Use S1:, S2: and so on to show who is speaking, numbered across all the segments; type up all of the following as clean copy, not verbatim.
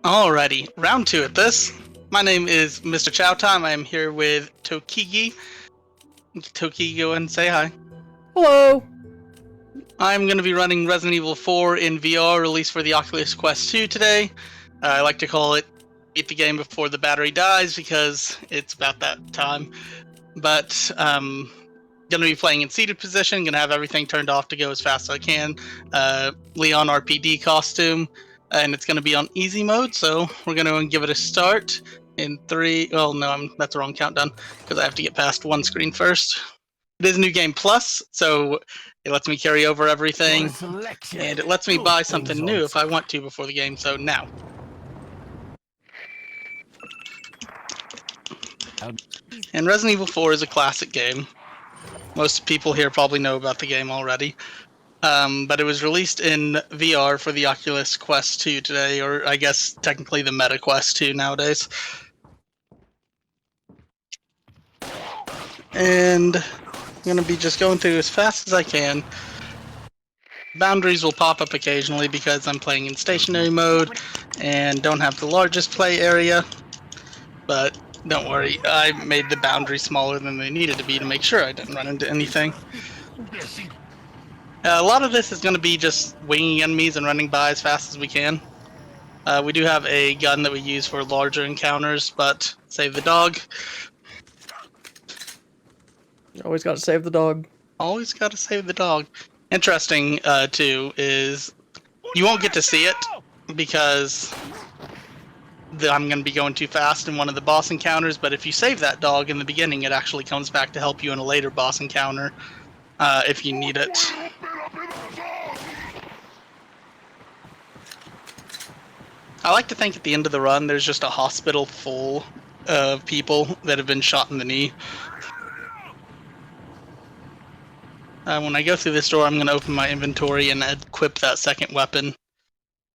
S1: Alrighty, round two at this. My name is MisterChowtime. I am here with Tokigi. Tokigi, go ahead and say hi.
S2: Hello!
S1: I'm going to be running Resident Evil 4 in VR, released for the Oculus Quest 2 today. I like to call it beat the game before the battery dies because it's about that time. But going to be playing in seated position, going to have everything turned off to go as fast as I can. Leon RPD costume. And it's going to be on easy mode, so we're going to give it a start in 3. Well, no, that's the wrong countdown because I have to get past one screen first. It is New Game Plus, so it lets me carry over everything, and it lets me buy something new if I want to before the game, so now. And Resident Evil 4 is a classic game. Most people here probably know about the game already. But it was released in VR for the Oculus Quest 2 today, or I guess technically the Meta Quest 2 nowadays. And I'm going to be just going through as fast as I can. Boundaries will pop up occasionally because I'm playing in stationary mode and don't have the largest play area. But don't worry, I made the boundary smaller than they needed to be to make sure I didn't run into anything. A lot of this is going to be just winging enemies and running by as fast as we can. We do have a gun that we use for larger encounters, but save the dog.
S2: You always gotta save the dog.
S1: Always got to save the dog. Interesting, too, is you won't get to see it because I'm going to be going too fast in one of the boss encounters, but if you save that dog in the beginning, it actually comes back to help you in a later boss encounter if you need it. I like to think at the end of the run there's just a hospital full of people that have been shot in the knee. When I go through this door, I'm going to open my inventory and equip that second weapon.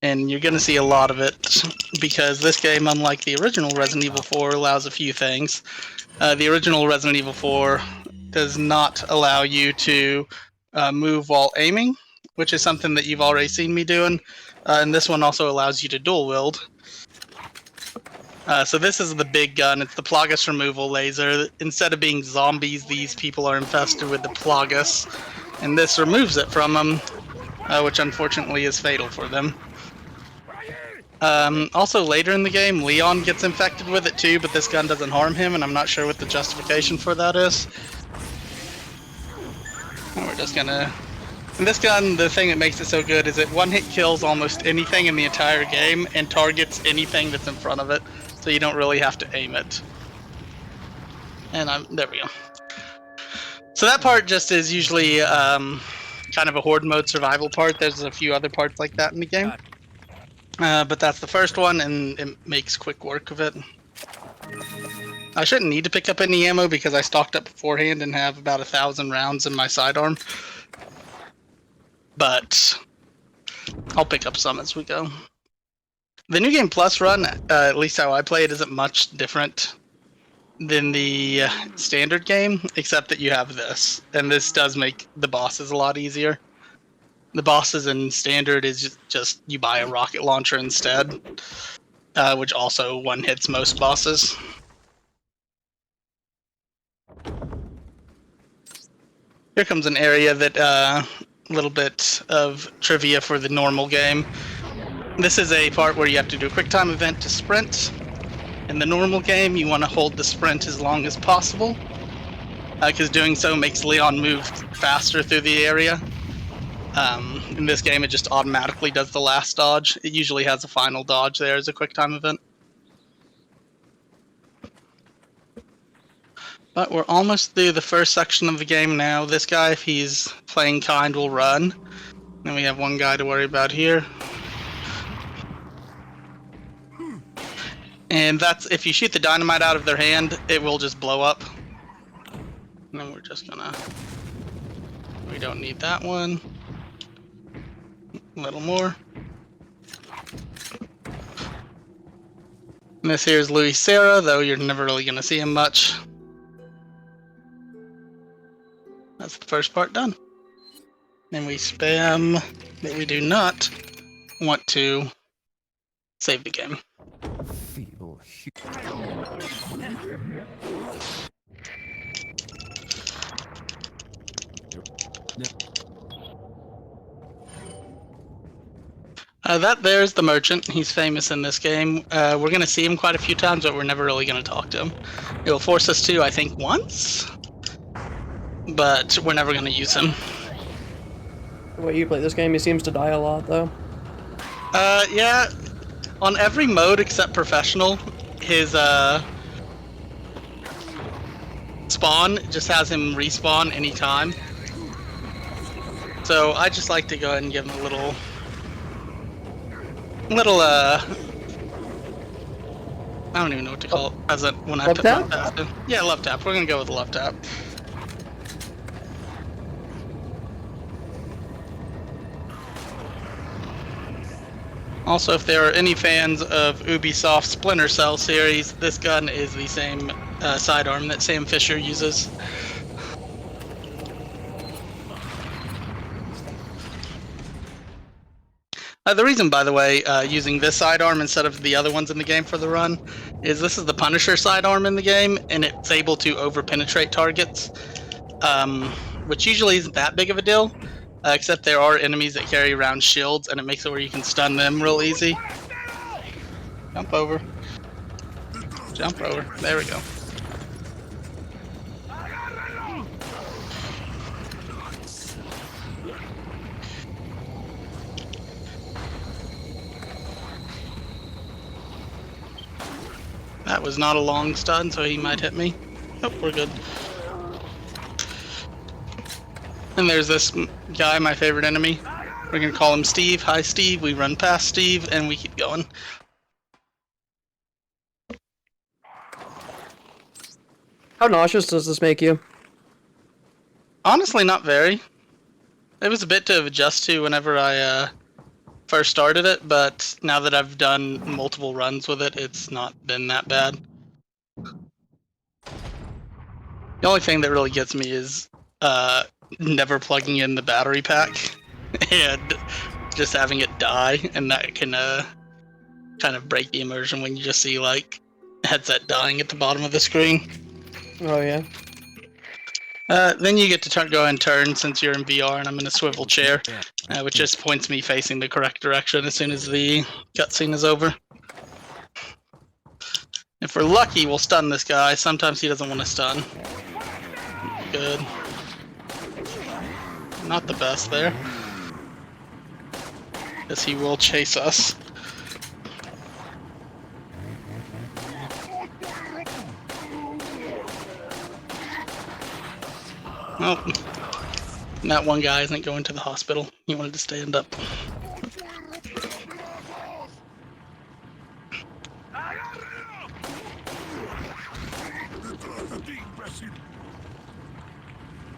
S1: And you're going to see a lot of it, because this game, unlike the original Resident Evil 4, allows a few things. The original Resident Evil 4 does not allow you to move while aiming, which is something that you've already seen me doing. And this one also allows you to dual wield. So this is the big gun. It's the Plagas removal laser. Instead of being zombies, these people are infested with the Plagas. And this removes it from them, which unfortunately is fatal for them. Also later in the game, Leon gets infected with it too, but this gun doesn't harm him, and I'm not sure what the justification for that is. And we're just gonna... And this gun, the thing that makes it so good is it one-hit kills almost anything in the entire game and targets anything that's in front of it, so you don't really have to aim it. And there we go. So that part just is usually kind of a horde mode survival part. There's a few other parts like that in the game. But that's the first one, and it makes quick work of it. I shouldn't need to pick up any ammo because I stocked up beforehand and have about 1,000 rounds in my sidearm. But I'll pick up some as we go. The New Game Plus run, at least how I play it, isn't much different than the standard game, except that you have this. And this does make the bosses a lot easier. The bosses in standard is just you buy a rocket launcher instead, which also one-hits most bosses. Here comes an area that little bit of trivia for the normal game. This is a part where you have to do a quick time event to sprint. In the normal game, you want to hold the sprint as long as possible, because doing so makes Leon move faster through the area. In this game, it just automatically does the last dodge. It usually has a final dodge there as a quick time event. But we're almost through the first section of the game now. This guy, if he's playing kind, will run. Then we have one guy to worry about here. And that's, if you shoot the dynamite out of their hand, it will just blow up. And then we're just gonna... We don't need that one. A little more. And this here is Louis Serra, though you're never really gonna see him much. That's the first part done. Then we spam, but we do not want to save the game. That there's the merchant. He's famous in this game. We're going to see him quite a few times, but we're never really going to talk to him. It will force us to, I think, once, but we're never going to use him.
S2: The way you play this game, he seems to die a lot, though.
S1: Yeah. On every mode except professional, his spawn just has him respawn anytime. So I just like to go ahead and give him a little I don't even know what to call it. As when I
S2: Love
S1: put
S2: tap?
S1: my pass in. Yeah, love tap. We're gonna go with love tap. Also, if there are any fans of Ubisoft's Splinter Cell series, this gun is the same sidearm that Sam Fisher uses. The reason, by the way, using this sidearm instead of the other ones in the game for the run is this is the Punisher sidearm in the game, and it's able to over-penetrate targets, which usually isn't that big of a deal, except there are enemies that carry around shields, and it makes it where you can stun them real easy. Jump over. Jump over. There we go. That was not a long stun, so he might hit me. Oh, we're good. And there's this guy, my favorite enemy. We're gonna call him Steve. Hi, Steve. We run past Steve, and we keep going.
S2: How nauseous does this make you?
S1: Honestly, not very. It was a bit to adjust to whenever I first started it, but now that I've done multiple runs with it, it's not been that bad. The only thing that really gets me is never plugging in the battery pack and just having it die, and that can kind of break the immersion when you just see like headset dying at the bottom of the screen.
S2: Oh, yeah.
S1: Then you get to go and turn since you're in VR and I'm in a swivel chair, which just points me facing the correct direction as soon as the cutscene is over. If we're lucky, we'll stun this guy. Sometimes he doesn't want to stun. Good. Not the best there. Because he will chase us. Oh, that one guy isn't going to the hospital. He wanted to stand up.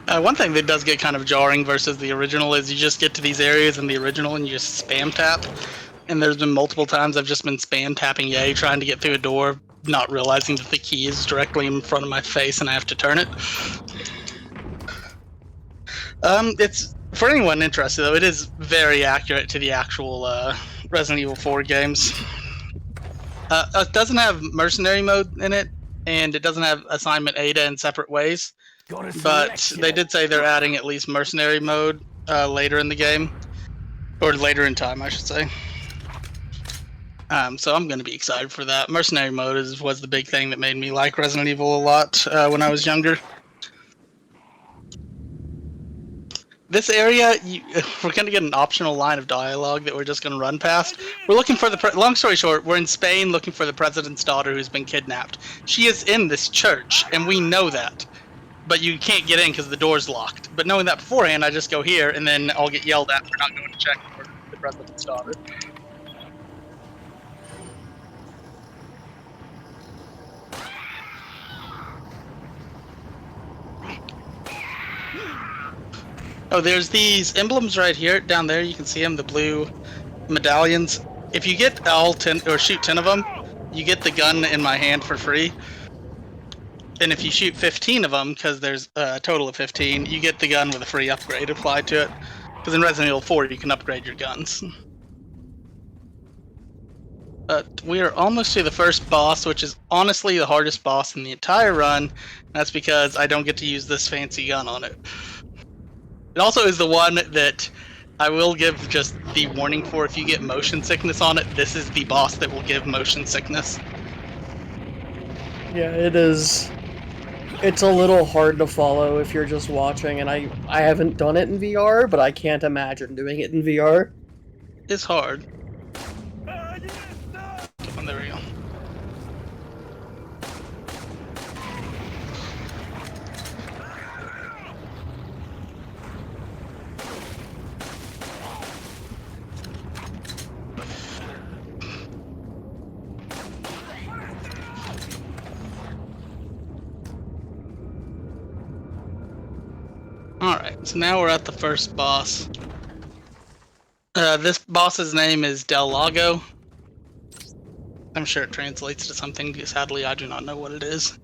S1: One thing that does get kind of jarring versus the original is you just get to these areas in the original and you just spam tap. And there's been multiple times I've just been spam tapping yay, trying to get through a door, not realizing that the key is directly in front of my face and I have to turn it. It's, for anyone interested though, it is very accurate to the actual Resident Evil 4 games. It doesn't have mercenary mode in it, and it doesn't have assignment Ada in separate ways. But they did say they're adding at least mercenary mode later in the game, or later in time, I should say. So I'm going to be excited for that. Mercenary mode was the big thing that made me like Resident Evil a lot when I was younger. This area, we're going to get an optional line of dialogue that we're just going to run past. We're looking for the... long story short, we're in Spain looking for the president's daughter who's been kidnapped. She is in this church, and we know that. But you can't get in because the door's locked. But knowing that beforehand, I just go here, and then I'll get yelled at for not going to check for the president's daughter. Oh, there's these emblems right here, down there. You can see them, the blue medallions. If you get all 10, or shoot 10 of them, you get the gun in my hand for free. And if you shoot 15 of them, because there's a total of 15, you get the gun with a free upgrade applied to it. Because in Resident Evil 4, you can upgrade your guns. We are almost to the first boss, which is honestly the hardest boss in the entire run. That's because I don't get to use this fancy gun on it. It also is the one that I will give just the warning for. If you get motion sickness on it, this is the boss that will give motion sickness.
S2: Yeah, it is. It's a little hard to follow if you're just watching, and I haven't done it in VR, but I can't imagine doing it in VR.
S1: It's hard. Oh, there we go. Alright, so now we're at the first boss. This boss's name is Del Lago. I'm sure it translates to something, sadly I do not know what it is.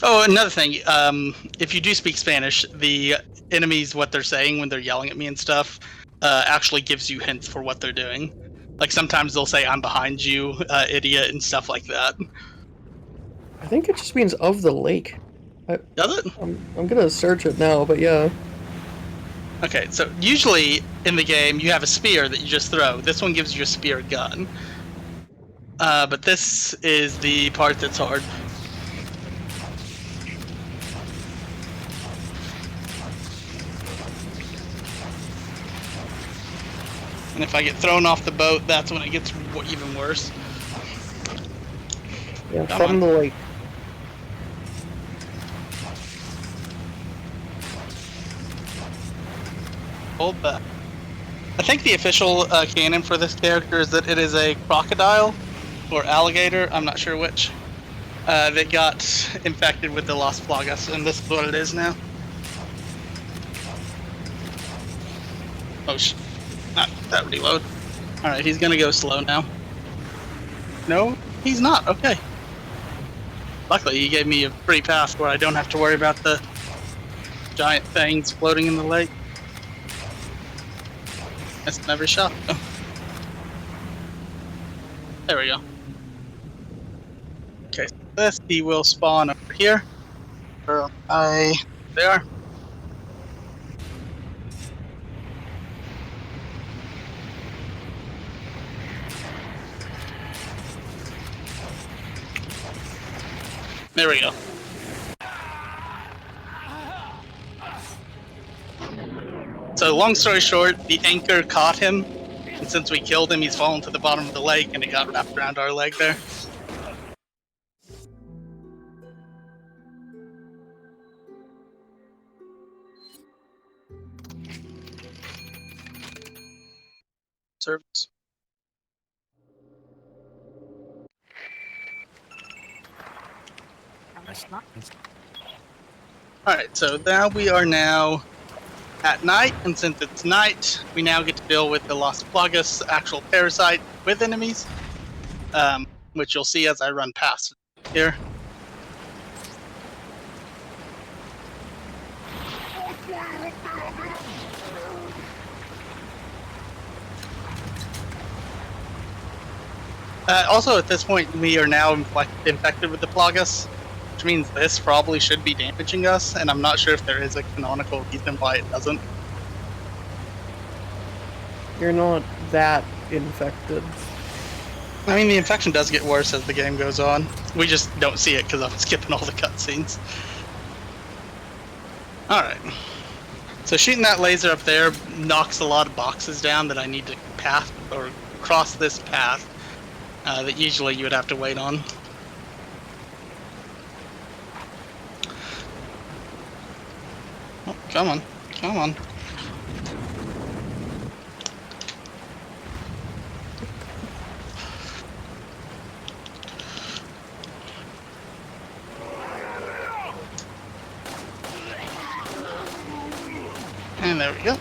S1: Oh, another thing, if you do speak Spanish, the enemies, what they're saying when they're yelling at me and stuff, actually gives you hints for what they're doing. Like sometimes they'll say, "I'm behind you, idiot," and stuff like that.
S2: I think it just means of the lake.
S1: Does it?
S2: I'm gonna search it now, but yeah.
S1: Okay, so usually in the game you have a spear that you just throw. This one gives you a spear gun. But this is the part that's hard. And if I get thrown off the boat, that's when it gets even worse.
S2: Yeah,
S1: Come
S2: from
S1: on.
S2: the lake.
S1: Hold back. I think the official canon for this character is that it is a crocodile or alligator, I'm not sure which, that got infected with the Las Plagas, and this is what it is now. Oh, that reload. Alright, he's gonna go slow now. No, he's not. Okay. Luckily, he gave me a free pass where I don't have to worry about the giant things floating in the lake. That's never shot. Oh. There we go. Okay, so this he will spawn over here. There. There we go. So long story short, the anchor caught him, and since we killed him, he's fallen to the bottom of the lake, and it got wrapped around our leg there. Service. Alright, so now we are now at night, and since it's night, we now get to deal with the Las Plagas actual parasite with enemies, which you'll see as I run past here. Also, at this point, we are now infected with the Plagas, which means this probably should be damaging us, and I'm not sure if there is a canonical reason why it doesn't.
S2: You're not that infected.
S1: I mean, the infection does get worse as the game goes on. We just don't see it because I'm skipping all the cutscenes. Alright. So shooting that laser up there knocks a lot of boxes down that I need to pass or cross this path that usually you would have to wait on. Oh, come on. Come on. And there we go.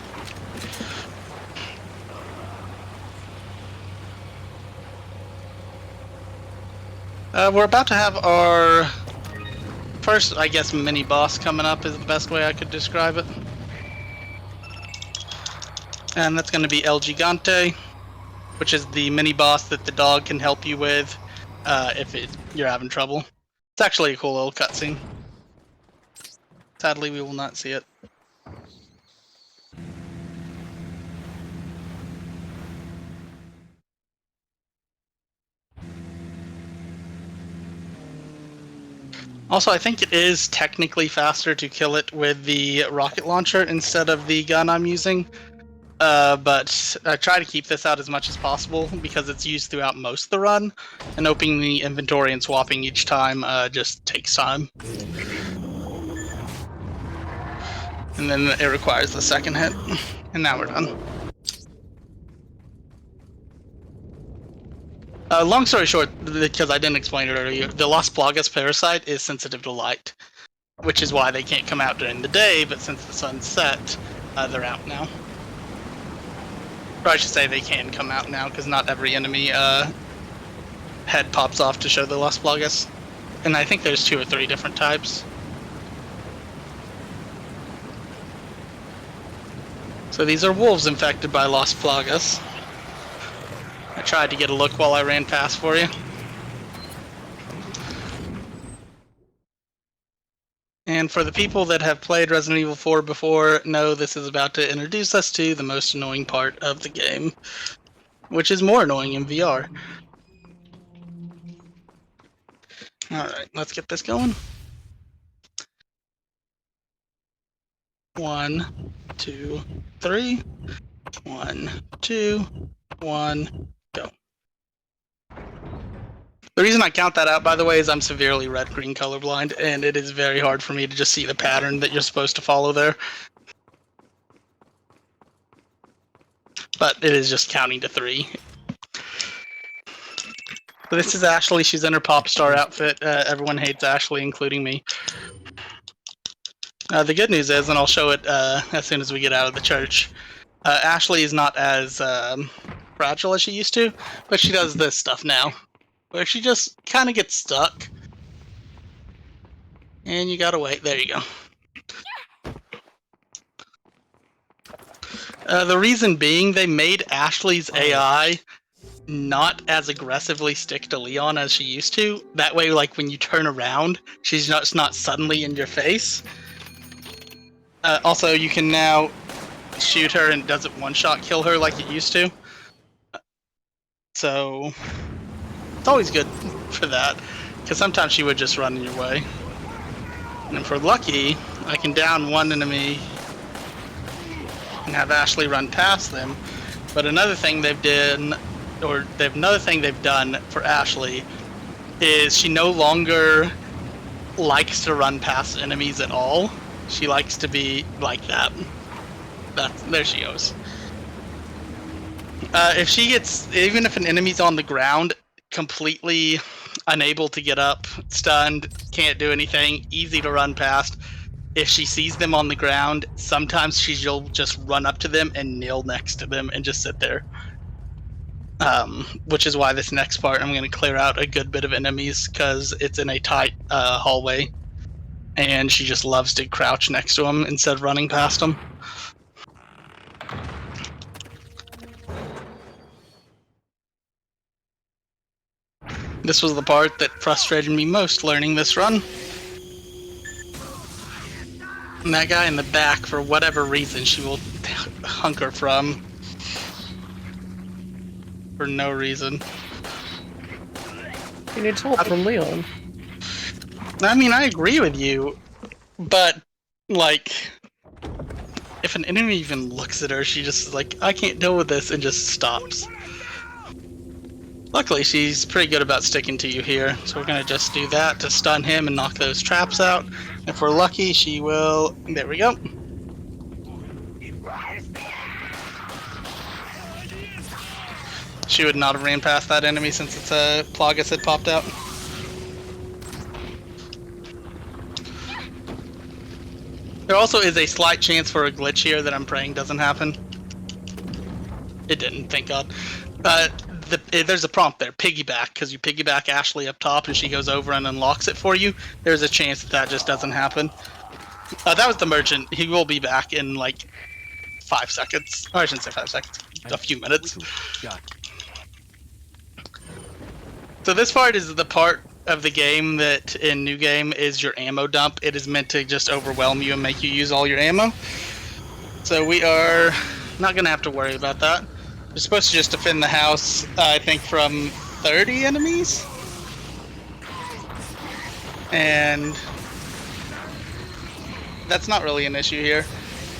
S1: We're about to have our first, I guess, mini boss coming up is the best way I could describe it. And that's going to be El Gigante. which is the mini boss that the dog can help you with if you're having trouble. It's actually a cool little cutscene. Sadly, we will not see it. Also, I think it is technically faster to kill it with the rocket launcher instead of the gun I'm using. But I try to keep this out as much as possible because it's used throughout most of the run, and opening the inventory and swapping each time just takes time. And then it requires the second hit, and now we're done. Long story short, because I didn't explain it earlier, the Las Plagas parasite is sensitive to light, which is why they can't come out during the day, but since the sun's set, they're out now. Or I should say they can come out now, because not every enemy head pops off to show the Las Plagas. And I think there's 2 or 3 different types. So these are wolves infected by Las Plagas. I tried to get a look while I ran past for you. And for the people that have played Resident Evil 4 before, know this is about to introduce us to the most annoying part of the game, which is more annoying in VR. Alright, let's get this going. 1, 2, 3. 1, 2, 1, go. The reason I count that out, by the way, is I'm severely red-green colorblind, and it is very hard for me to just see the pattern that you're supposed to follow there. But it is just counting to 3. So this is Ashley. She's in her pop star outfit. Everyone hates Ashley, including me. The good news is, and I'll show it as soon as we get out of the church, Ashley is not as fragile as she used to, but she does this stuff now, where she just kind of gets stuck. And you gotta wait. There you go. The reason being, they made Ashley's AI not as aggressively stick to Leon as she used to. That way, like, when you turn around, she's not suddenly in your face. Also, you can now shoot her and it doesn't one-shot kill her like it used to. So, it's always good for that, because sometimes she would just run in your way. And if we're lucky, I can down one enemy and have Ashley run past them. But another thing they've done for Ashley is she no longer likes to run past enemies at all. She likes to be like that. There she goes. Even if an enemy's on the ground, completely unable to get up, stunned, can't do anything, easy to run past, if she sees them on the ground, sometimes she'll just run up to them and kneel next to them and just sit there. Which is why this next part I'm going to clear out a good bit of enemies, because it's in a tight hallway, and she just loves to crouch next to them instead of running past them. This was the part that frustrated me most learning this run. And that guy in the back, for whatever reason, she will hunker from. For no reason.
S2: He needs help from Leon.
S1: I mean, I agree with you, but, like, if an enemy even looks at her, she just is like, I can't deal with this, and just stops. Luckily, she's pretty good about sticking to you here, so we're going to just do that to stun him and knock those traps out. If we're lucky, she will... There we go. She would not have ran past that enemy since its Plagas had popped out. There also is a slight chance for a glitch here that I'm praying doesn't happen. It didn't, thank God. There's a prompt there, piggyback, because you piggyback Ashley up top and she goes over and unlocks it for you. There's a chance that just doesn't happen. That was the merchant. He will be back in like 5 seconds. Or I shouldn't say 5 seconds. A few minutes. So this part is the part of the game that in New Game is your ammo dump. It is meant to just overwhelm you and make you use all your ammo. So we are not going to have to worry about that. We're supposed to just defend the house, I think, from 30 enemies. And that's not really an issue here.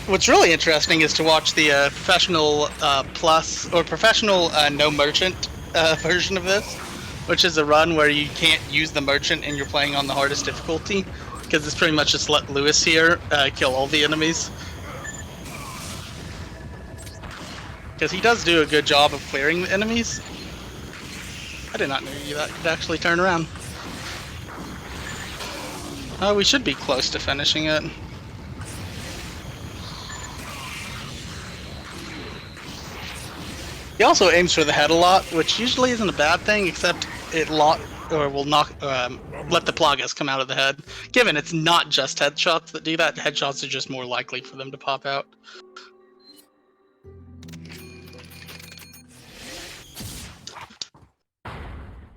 S1: What's really interesting is to watch the professional plus or professional no merchant version of this, which is a run where you can't use the merchant and you're playing on the hardest difficulty, because it's pretty much just let Lewis here kill all the enemies. Because he does do a good job of clearing the enemies. I did not know that could actually turn around. We should be close to finishing it. He also aims for the head a lot, which usually isn't a bad thing, except it will knock let the plagas come out of the head. Given it's not just headshots that do that, headshots are just more likely for them to pop out.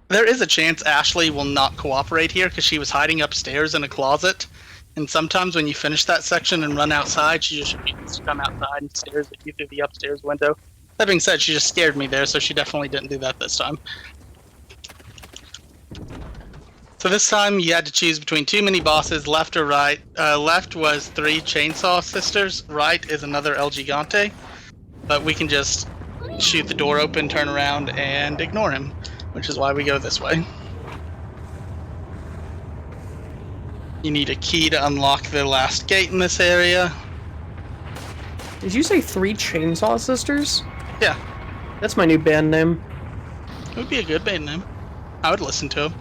S1: There is a chance Ashley will not cooperate here because she was hiding upstairs in a closet. And sometimes when you finish that section and run outside, she just refuses to come outside and stares at you through the upstairs window. That being said, she just scared me there, so she definitely didn't do that this time. So this time you had to choose between two mini bosses, left or right. Left was 3 Chainsaw Sisters, right is another El Gigante. But we can just shoot the door open, turn around, and ignore him, which is why we go this way. You need a key to unlock the last gate in this area.
S2: Did you say 3 Chainsaw Sisters?
S1: Yeah.
S2: That's my new band name.
S1: It would be a good band name. I would listen to him.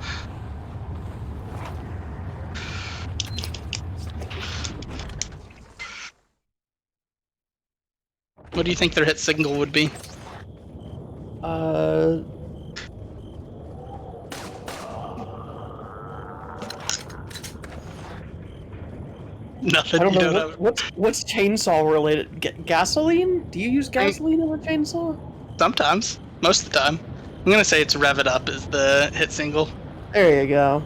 S1: What do you think their hit single would be? Nothing.
S2: I don't know. What's chainsaw related? Gasoline? Do you use gasoline in a chainsaw?
S1: Sometimes. Most of the time. I'm gonna say it's Rev It Up is the hit single.
S2: There you go.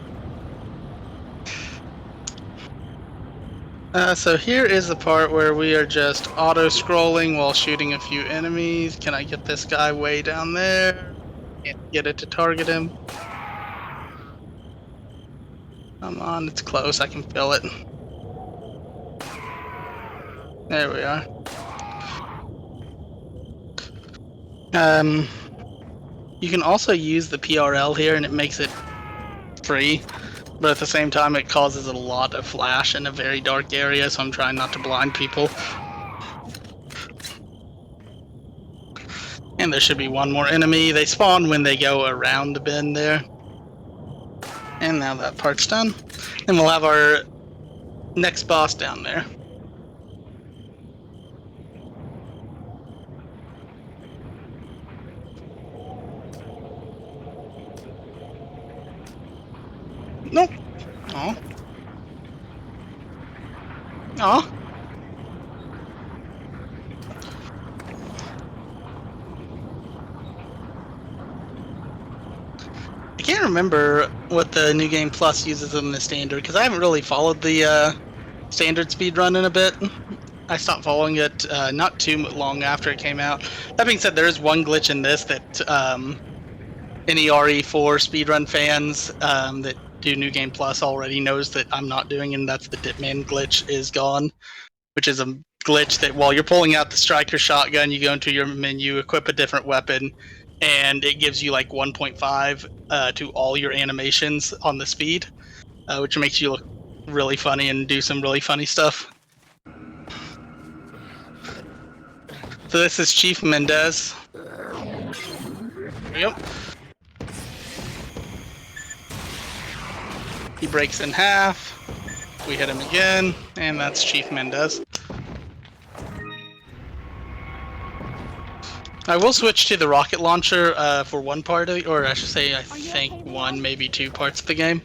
S1: So here is the part where we are just auto-scrolling while shooting a few enemies. Can I get this guy way down there? Can't get it to target him. Come on, it's close. I can feel it. There we are. You can also use the PRL here, and it makes it free. But at the same time, it causes a lot of flash in a very dark area, so I'm trying not to blind people. And there should be one more enemy. They spawn when they go around the bend there. And now that part's done. And we'll have our next boss down there. Nope. Aw. Aw. I can't remember what the New Game Plus uses in the standard, because I haven't really followed the standard speedrun in a bit. I stopped following it not too long after it came out. That being said, there is one glitch in this that any RE4 speedrun fans that do New Game Plus already knows that I'm not doing, and that's the Dipman glitch is gone, which is a glitch that while you're pulling out the striker shotgun, you go into your menu, equip a different weapon, and it gives you like 1.5 to all your animations on the speed, which makes you look really funny and do some really funny stuff. So this is Chief Mendez. Yep. He breaks in half. We hit him again, and that's Chief Mendez. I will switch to the rocket launcher for one part of, or I should say, I think one, maybe 2 parts of the game,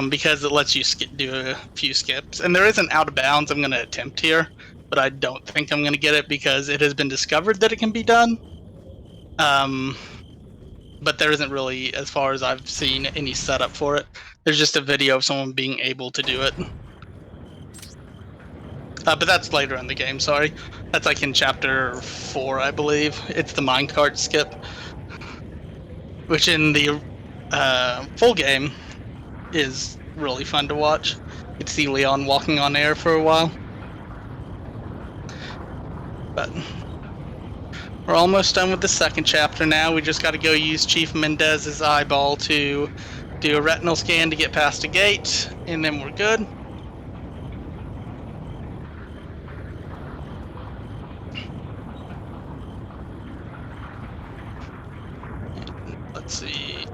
S1: because it lets you do a few skips. And there is an out of bounds I'm going to attempt here, but I don't think I'm going to get it because it has been discovered that it can be done. but there isn't really, as far as I've seen, any setup for it. There's just a video of someone being able to do it. But that's later in the game, sorry. That's like in chapter 4, I believe. It's the minecart skip, which in the full game is really fun to watch. You can see Leon walking on air for a while. But we're almost done with the second chapter now. We just got to go use Chief Mendez's eyeball to do a retinal scan to get past a gate, and then we're good. Let's see.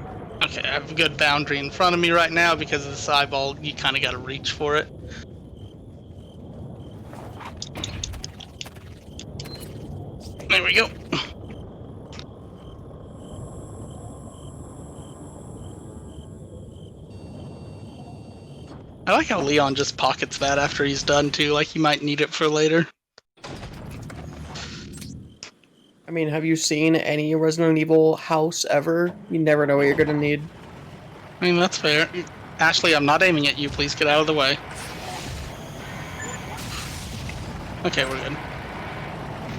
S1: Okay, I have a good boundary in front of me right now because of this eyeball. You kind of got to reach for it. There we go. I like how Leon just pockets that after he's done too, like he might need it for later.
S2: I mean, have you seen any Resident Evil house ever? You never know what you're gonna need.
S1: I mean, that's fair. Ashley, I'm not aiming at you. Please get out of the way. Okay, we're good.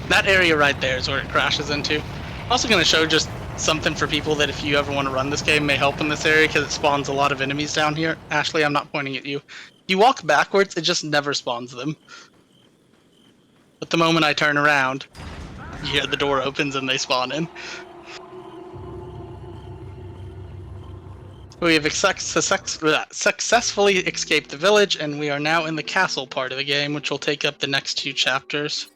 S1: That area right there is where it crashes into. Also going to show just something for people that if you ever want to run this game may help in this area because it spawns a lot of enemies down here. Ashley, I'm not pointing at you. You walk backwards, it just never spawns them. But the moment I turn around, you hear the door opens and they spawn in. We have successfully escaped the village, and we are now in the castle part of the game, which will take up the next 2 chapters.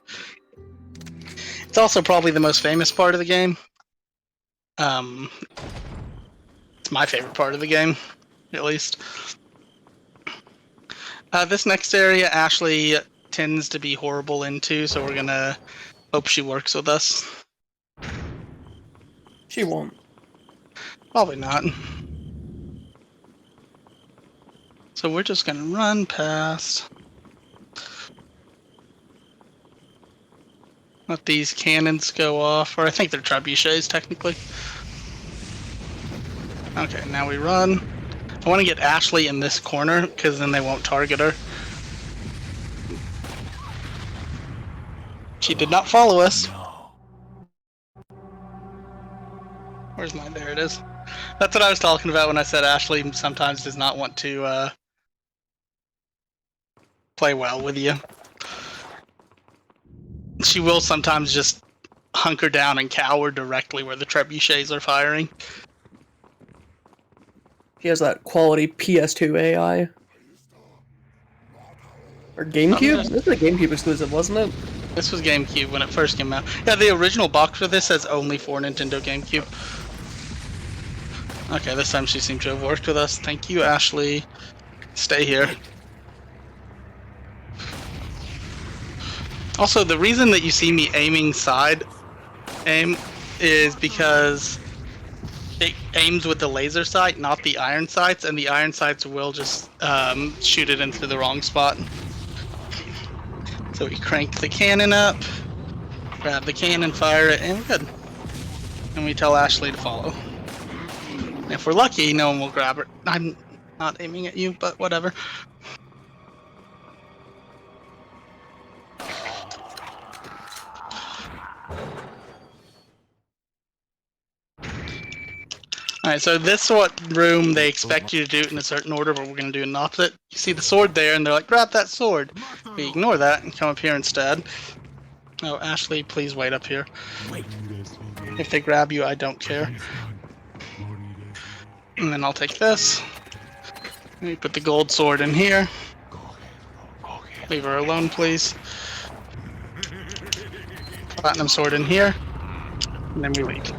S1: It's also probably the most famous part of the game. It's my favorite part of the game, at least. This next area, Ashley tends to be horrible into, so we're gonna hope she works with us.
S2: She won't.
S1: Probably not. So we're just gonna run past. Let these cannons go off, or I think they're trebuchets technically. Okay, now we run. I want to get Ashley in this corner because then they won't target her. She did not follow us. Where's mine? There it is. That's what I was talking about when I said Ashley sometimes does not want to play well with you. She will sometimes just hunker down and cower directly where the trebuchets are firing.
S2: She has that quality PS2 AI. Or GameCube? This is a GameCube exclusive, wasn't it?
S1: This was GameCube when it first came out. Yeah, the original box for this says only for Nintendo GameCube. Okay, this time she seemed to have worked with us. Thank you, Ashley. Stay here. Also, the reason that you see me aiming side aim is because it aims with the laser sight, not the iron sights, and the iron sights will just shoot it into the wrong spot. So we crank the cannon up, grab the cannon, fire it, and we're good. And we tell Ashley to follow. And if we're lucky, no one will grab her. I'm not aiming at you, but whatever. Alright, so this room, they expect you to do it in a certain order, but we're going to do an opposite. You see the sword there, and they're like, grab that sword. We ignore that and come up here instead. Oh, Ashley, please wait up here. If they grab you, I don't care. And then I'll take this. Let me put the gold sword in here. Leave her alone, please. Platinum sword in here. And then we leave.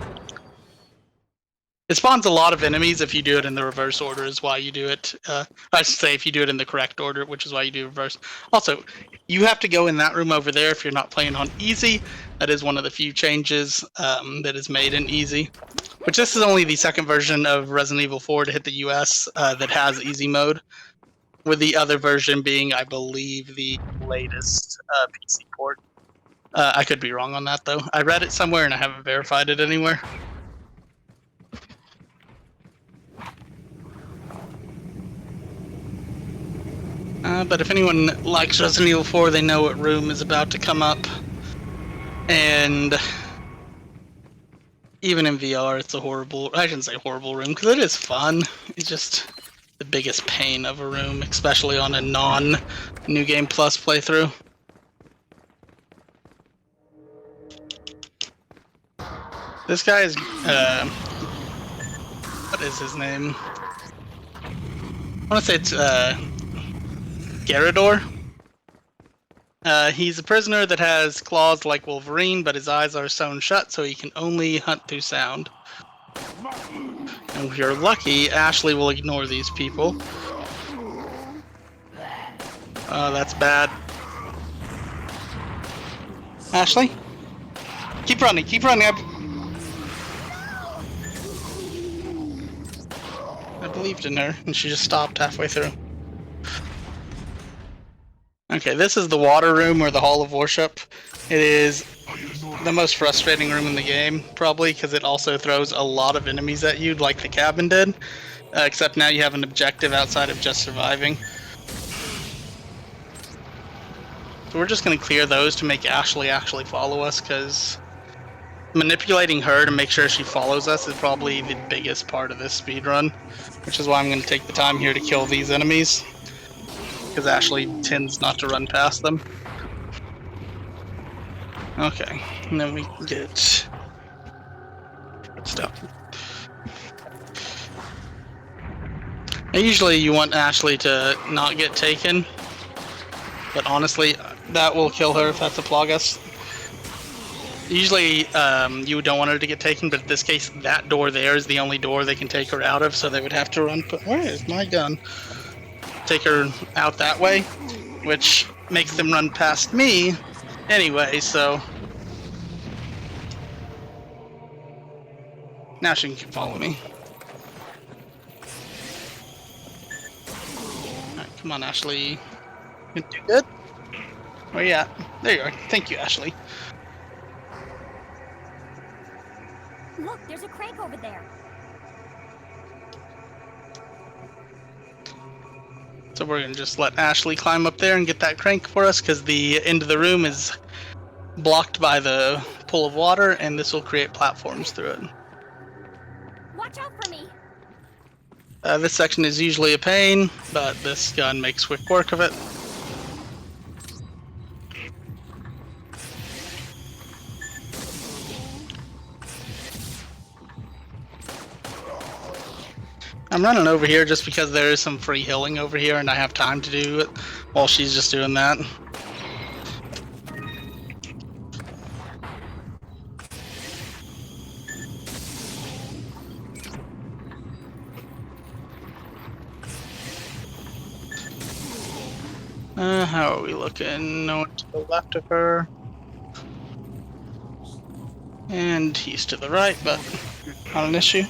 S1: It spawns a lot of enemies if you do it in the reverse order, is why you do it. I should say if you do it in the correct order, which is why you do reverse. Also, you have to go in that room over there if you're not playing on easy. That is one of the few changes that is made in easy. Which this is only the second version of Resident Evil 4 to hit the US that has easy mode. With the other version being, I believe, the latest PC port. I could be wrong on that, though. I read it somewhere and I haven't verified it anywhere. But if anyone likes Resident Evil 4, they know what room is about to come up. And even in VR, it's a horrible... I shouldn't say horrible room, because it is fun. It's just the biggest pain of a room, especially on a non-New Game Plus playthrough. This guy is... what is his name? I want to say it's Garrador. He's a prisoner that has claws like Wolverine, but his eyes are sewn shut, so he can only hunt through sound. And if you're lucky, Ashley will ignore these people. Oh, that's bad. Ashley? Keep running, keep running. I believed in her, and she just stopped halfway through. Okay, this is the water room, or the Hall of Worship. It is the most frustrating room in the game, probably, because it also throws a lot of enemies at you, like the cabin did. Except now you have an objective outside of just surviving. So we're just going to clear those to make Ashley actually follow us, because manipulating her to make sure she follows us is probably the biggest part of this speedrun, which is why I'm going to take the time here to kill these enemies, because Ashley tends not to run past them. Okay, and then we get stuff. And usually you want Ashley to not get taken, but honestly, that will kill her if that's a Plagas. Usually, you don't want her to get taken, but in this case, that door there is the only door they can take her out of, so they would have to run... Where is my gun? Take her out that way, which makes them run past me anyway, so... Now she can follow me. Alright, come on, Ashley. You do good? Where you at? There you are. Thank you, Ashley.
S3: Look, there's a crank over there.
S1: So we're gonna just let Ashley climb up there and get that crank for us, because the end of the room is blocked by the pool of water, and this will create platforms through it.
S3: Watch out for me.
S1: This section is usually a pain, but this gun makes quick work of it. I'm running over here just because there is some free healing over here and I have time to do it while she's just doing that. How are we looking? No one to the left of her. And he's to the right, but not an issue.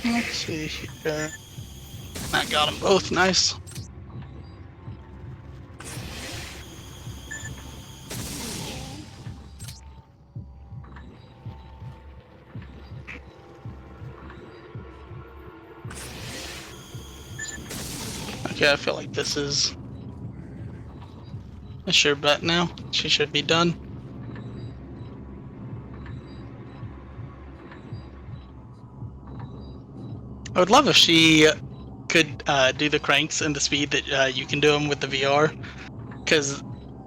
S1: Let's see here. That got them both, nice. Okay, I feel like this is a sure bet now. She should be done. I would love if she could do the cranks in the speed that you can do them with the VR, because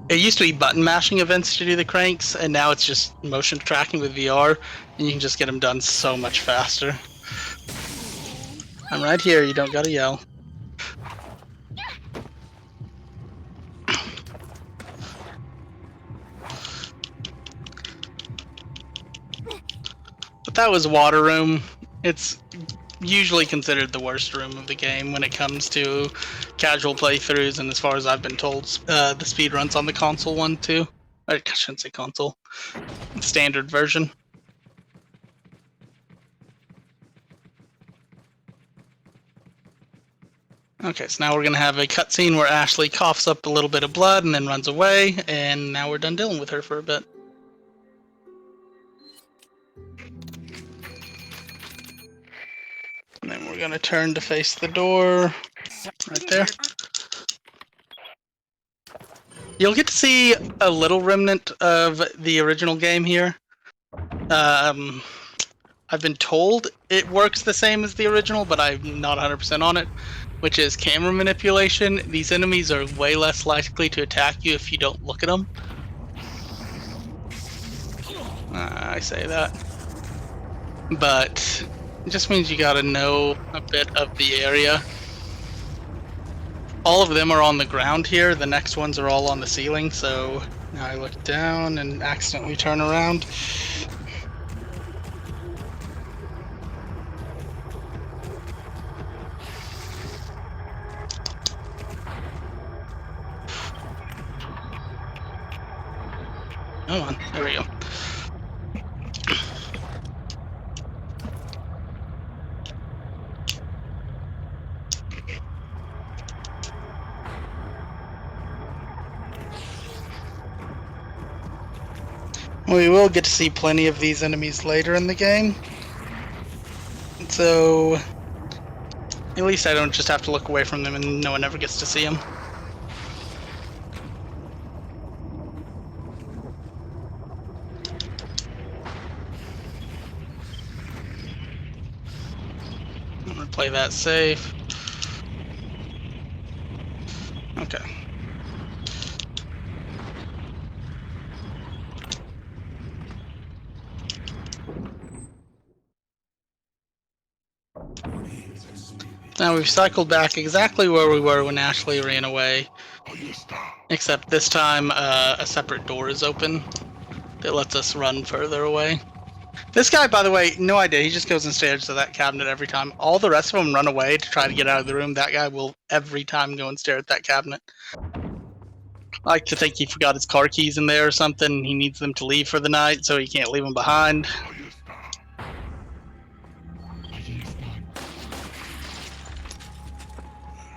S1: it used to be button mashing events to do the cranks, and now it's just motion tracking with VR, and you can just get them done so much faster. I'm right here, you don't gotta yell. But that was Water Room. It's usually considered the worst room of the game when it comes to casual playthroughs, and as far as I've been told, the speedruns on the console one too. I shouldn't say console. Standard version. Okay, so now we're going to have a cutscene where Ashley coughs up a little bit of blood and then runs away, and now we're done dealing with her for a bit. gonna turn to face the door right there. You'll get to see a little remnant of the original game here. I've been told it works the same as the original, but I'm not 100% on it, which is camera manipulation. These enemies are way less likely to attack you if you don't look at them. I say that. But it just means you gotta know a bit of the area. All of them are on the ground here. The next ones are all on the ceiling, so now I look down and accidentally turn around. Come on, there we go. We will get to see plenty of these enemies later in the game. So, at least I don't just have to look away from them and no one ever gets to see them. I'm gonna play that safe. Okay. Now we've cycled back exactly where we were when Ashley ran away, except this time a separate door is open that lets us run further away. This guy, by the way, no idea. He just goes and stares at that cabinet every time. All the rest of them run away to try to get out of the room. That guy will every time go and stare at that cabinet. I like to think he forgot his car keys in there or something. He needs them to leave for the night, so he can't leave them behind.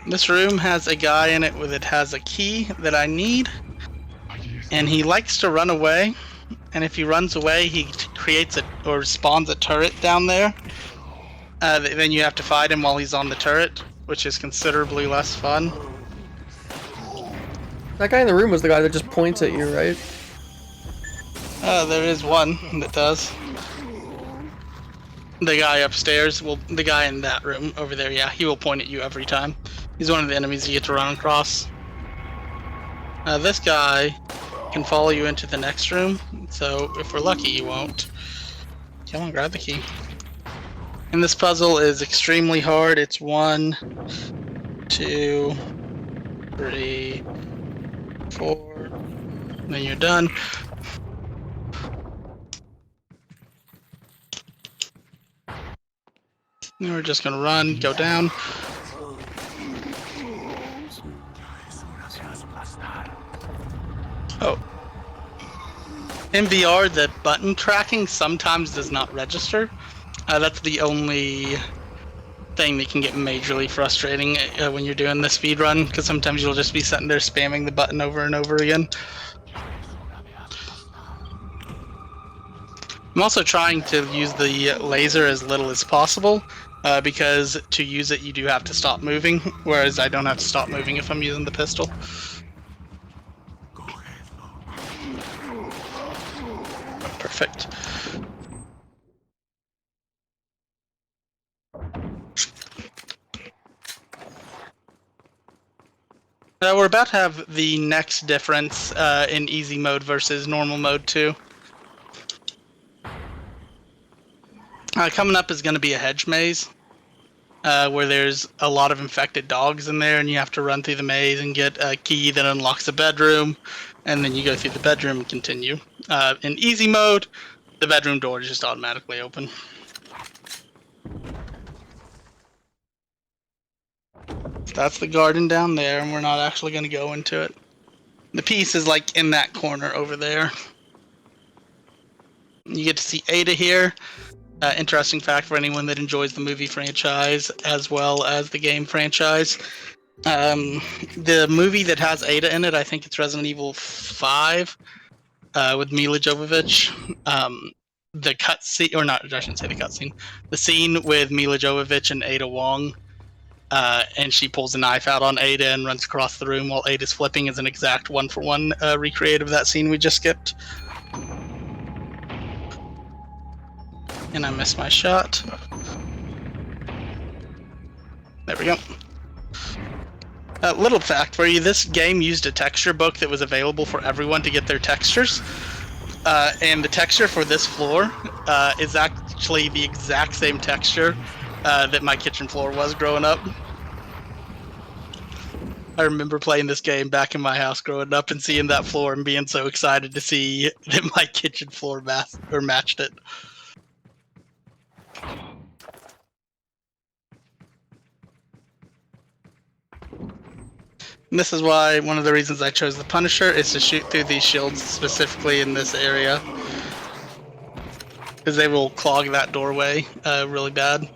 S1: This room has a guy in it that has a key that I need, and he likes to run away. And if he runs away, he creates or spawns a turret down there. Then you have to fight him while he's on the turret, which is considerably less fun.
S2: That guy in the room was the guy that just points at you, right?
S1: There is one that does. The guy upstairs, the guy in that room over there, yeah, he will point at you every time. He's one of the enemies you get to run across. This guy can follow you into the next room, so if we're lucky, he won't. Come on, grab the key. And this puzzle is extremely hard. It's 1, 2, 3, 4. Then you're done. And we're just gonna run, go down. Oh. In VR, the button tracking sometimes does not register. That's the only thing that can get majorly frustrating when you're doing the speed run, because sometimes you'll just be sitting there spamming the button over and over again. I'm also trying to use the laser as little as possible, because to use it you do have to stop moving, whereas I don't have to stop moving if I'm using the pistol. Perfect. We're about to have the next difference in easy mode versus normal mode too. Coming up is going to be a hedge maze, where there's a lot of infected dogs in there, and you have to run through the maze and get a key that unlocks a bedroom, and then you go through the bedroom and continue. In easy mode, the bedroom door is just automatically open. That's the garden down there, and we're not actually going to go into it. The piece is like in that corner over there. You get to see Ada here. Interesting fact for anyone that enjoys the movie franchise as well as the game franchise. The movie that has Ada in it, I think it's Resident Evil 5 with Mila Jovovich. the cutscene, or not, I shouldn't say the cutscene, the scene with Mila Jovovich and Ada Wong, and she pulls a knife out on Ada and runs across the room while Ada's flipping is an exact one-for-one recreate of that scene we just skipped. And I missed my shot. There we go. Little fact for you, this game used a texture book that was available for everyone to get their textures. And the texture for this floor is actually the exact same texture that my kitchen floor was growing up. I remember playing this game back in my house growing up and seeing that floor and being so excited to see that my kitchen floor matched it. And this is why one of the reasons I chose the Punisher is to shoot through these shields specifically in this area. Because they will clog that doorway really bad.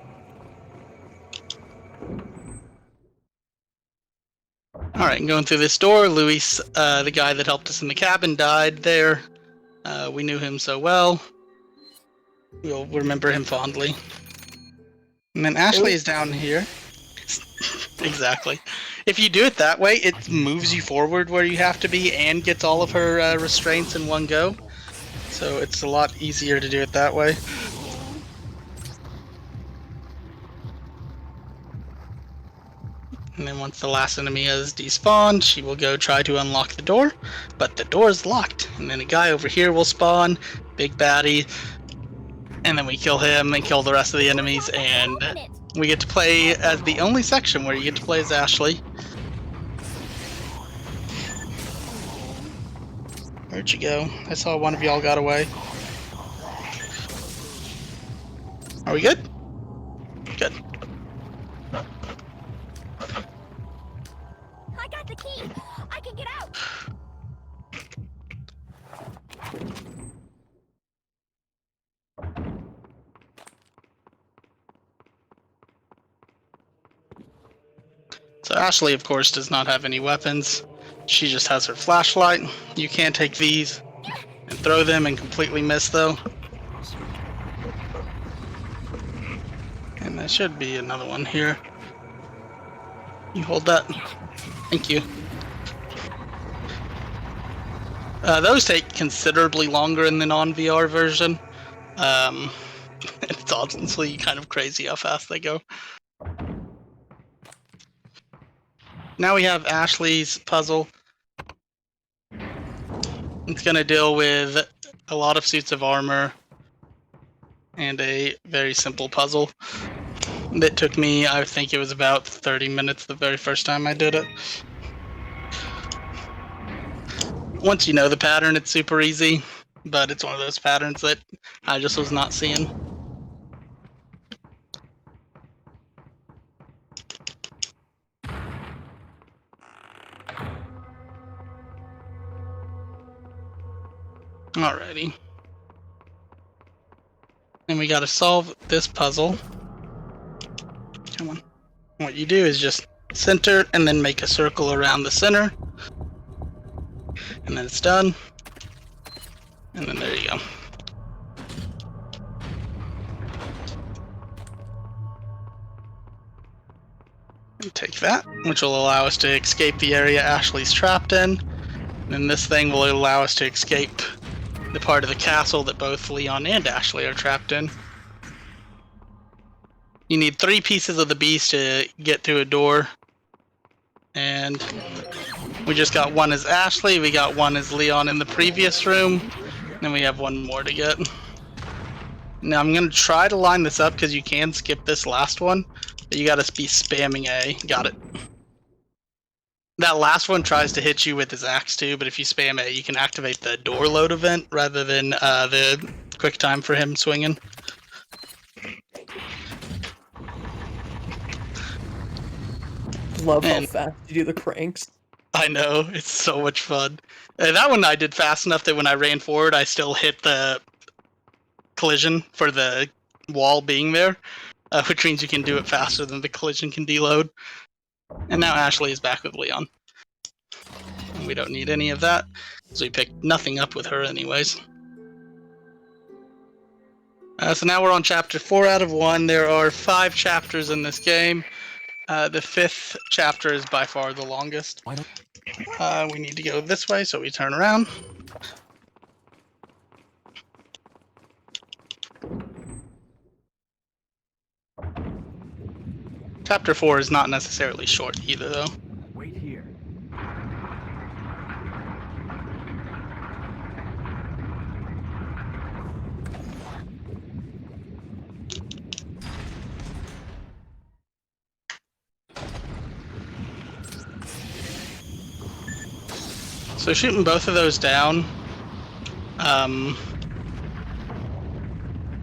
S1: Alright, going through this door, Luis, the guy that helped us in the cabin, died there. We knew him so well. We'll remember him fondly. And then Ashley is down here. Exactly. If you do it that way, it moves you forward where you have to be and gets all of her restraints in one go. So it's a lot easier to do it that way. And then once the last enemy has despawned, she will go try to unlock the door, but the door is locked. And then a guy over here will spawn, big baddie, and then we kill him and kill the rest of the enemies, and we get to play as the only section where you get to play as Ashley. Where'd you go? I saw one of y'all got away. Are we good? Good.
S3: I got the key. I can get out.
S1: So Ashley, of course, does not have any weapons. She just has her flashlight. You can take these and throw them and completely miss, though. And there should be another one here. You hold that. Thank you. Those take considerably longer in the non-VR version. It's honestly kind of crazy how fast they go. Now we have Ashley's puzzle. It's going to deal with a lot of suits of armor and a very simple puzzle that took me, I think it was about 30 minutes the very first time I did it. Once you know the pattern, it's super easy, but it's one of those patterns that I just was not seeing. Alrighty. And we gotta solve this puzzle. Come on. What you do is just center and then make a circle around the center. And then it's done. And then there you go. And take that, which will allow us to escape the area Ashley's trapped in. And then this thing will allow us to escape the part of the castle that both Leon and Ashley are trapped in. You need 3 pieces of the beast to get through a door. And we just got one as Ashley, we got one as Leon in the previous room, and we have one more to get. Now I'm going to try to line this up because you can skip this last one, but you got to be spamming A. Got it. That last one tries to hit you with his axe too, but if you spam A, you can activate the door load event rather than the quick time for him swinging.
S2: Love how fast you do the cranks.
S1: I know, it's so much fun. That one I did fast enough that when I ran forward, I still hit the collision for the wall being there, which means you can do it faster than the collision can deload. And now Ashley is back with Leon. And we don't need any of that, because we picked nothing up with her anyways. So now we're on chapter 4 out of 1. There are 5 chapters in this game. The 5th chapter is by far the longest. We need to go this way, so we turn around. Chapter 4 is not necessarily short either, though.
S4: Wait here.
S1: So shooting both of those down,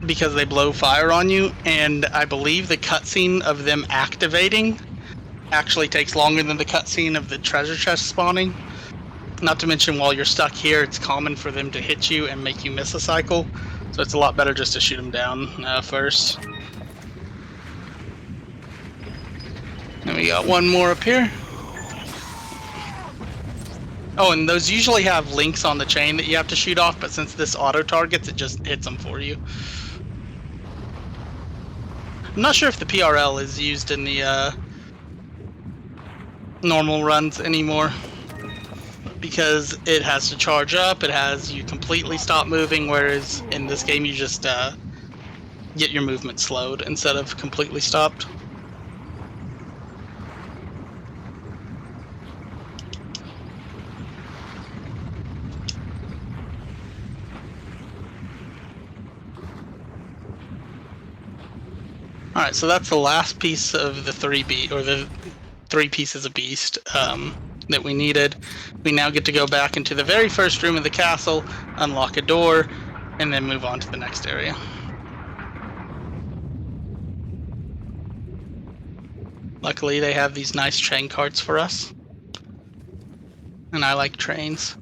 S1: because they blow fire on you, and I believe the cutscene of them activating actually takes longer than the cutscene of the treasure chest spawning. Not to mention, while you're stuck here, it's common for them to hit you and make you miss a cycle, so it's a lot better just to shoot them down first. And we got one more up here. Oh, and those usually have links on the chain that you have to shoot off, but since this auto-targets, it just hits them for you. I'm not sure if the PRL is used in the normal runs anymore, because it has to charge up, it has you completely stop moving, whereas in this game you just get your movement slowed instead of completely stopped. Alright, so that's the last piece of the three pieces of beast that we needed. We now get to go back into the very first room of the castle, unlock a door, and then move on to the next area. Luckily, they have these nice train carts for us. And I like trains.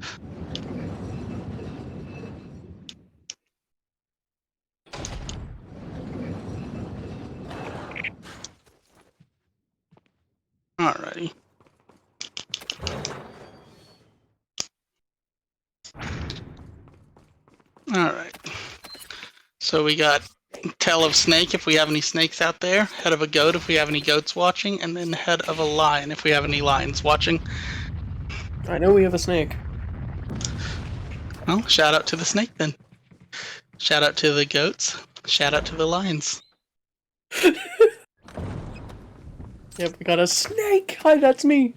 S1: Alrighty. Alright. So we got tail of snake if we have any snakes out there, head of a goat if we have any goats watching, and then head of a lion if we have any lions watching.
S2: I know we have a snake.
S1: Well, shout out to the snake then. Shout out to the goats. Shout out to the lions.
S2: Yep, we got a snake! Hi, that's me!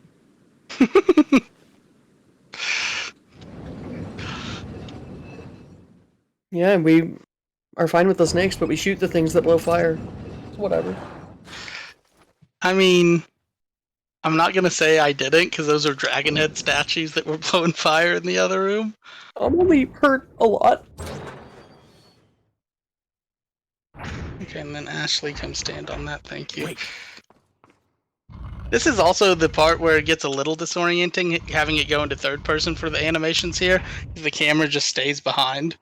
S2: Yeah, we are fine with the snakes, but we shoot the things that blow fire. Whatever.
S1: I mean, I'm not gonna say I didn't, because those are dragon head statues that were blowing fire in the other room.
S2: I'm only hurt a lot.
S1: Okay, and then Ashley, come stand on that, thank you. This is also the part where it gets a little disorienting, having it go into third person for the animations here. The camera just stays behind.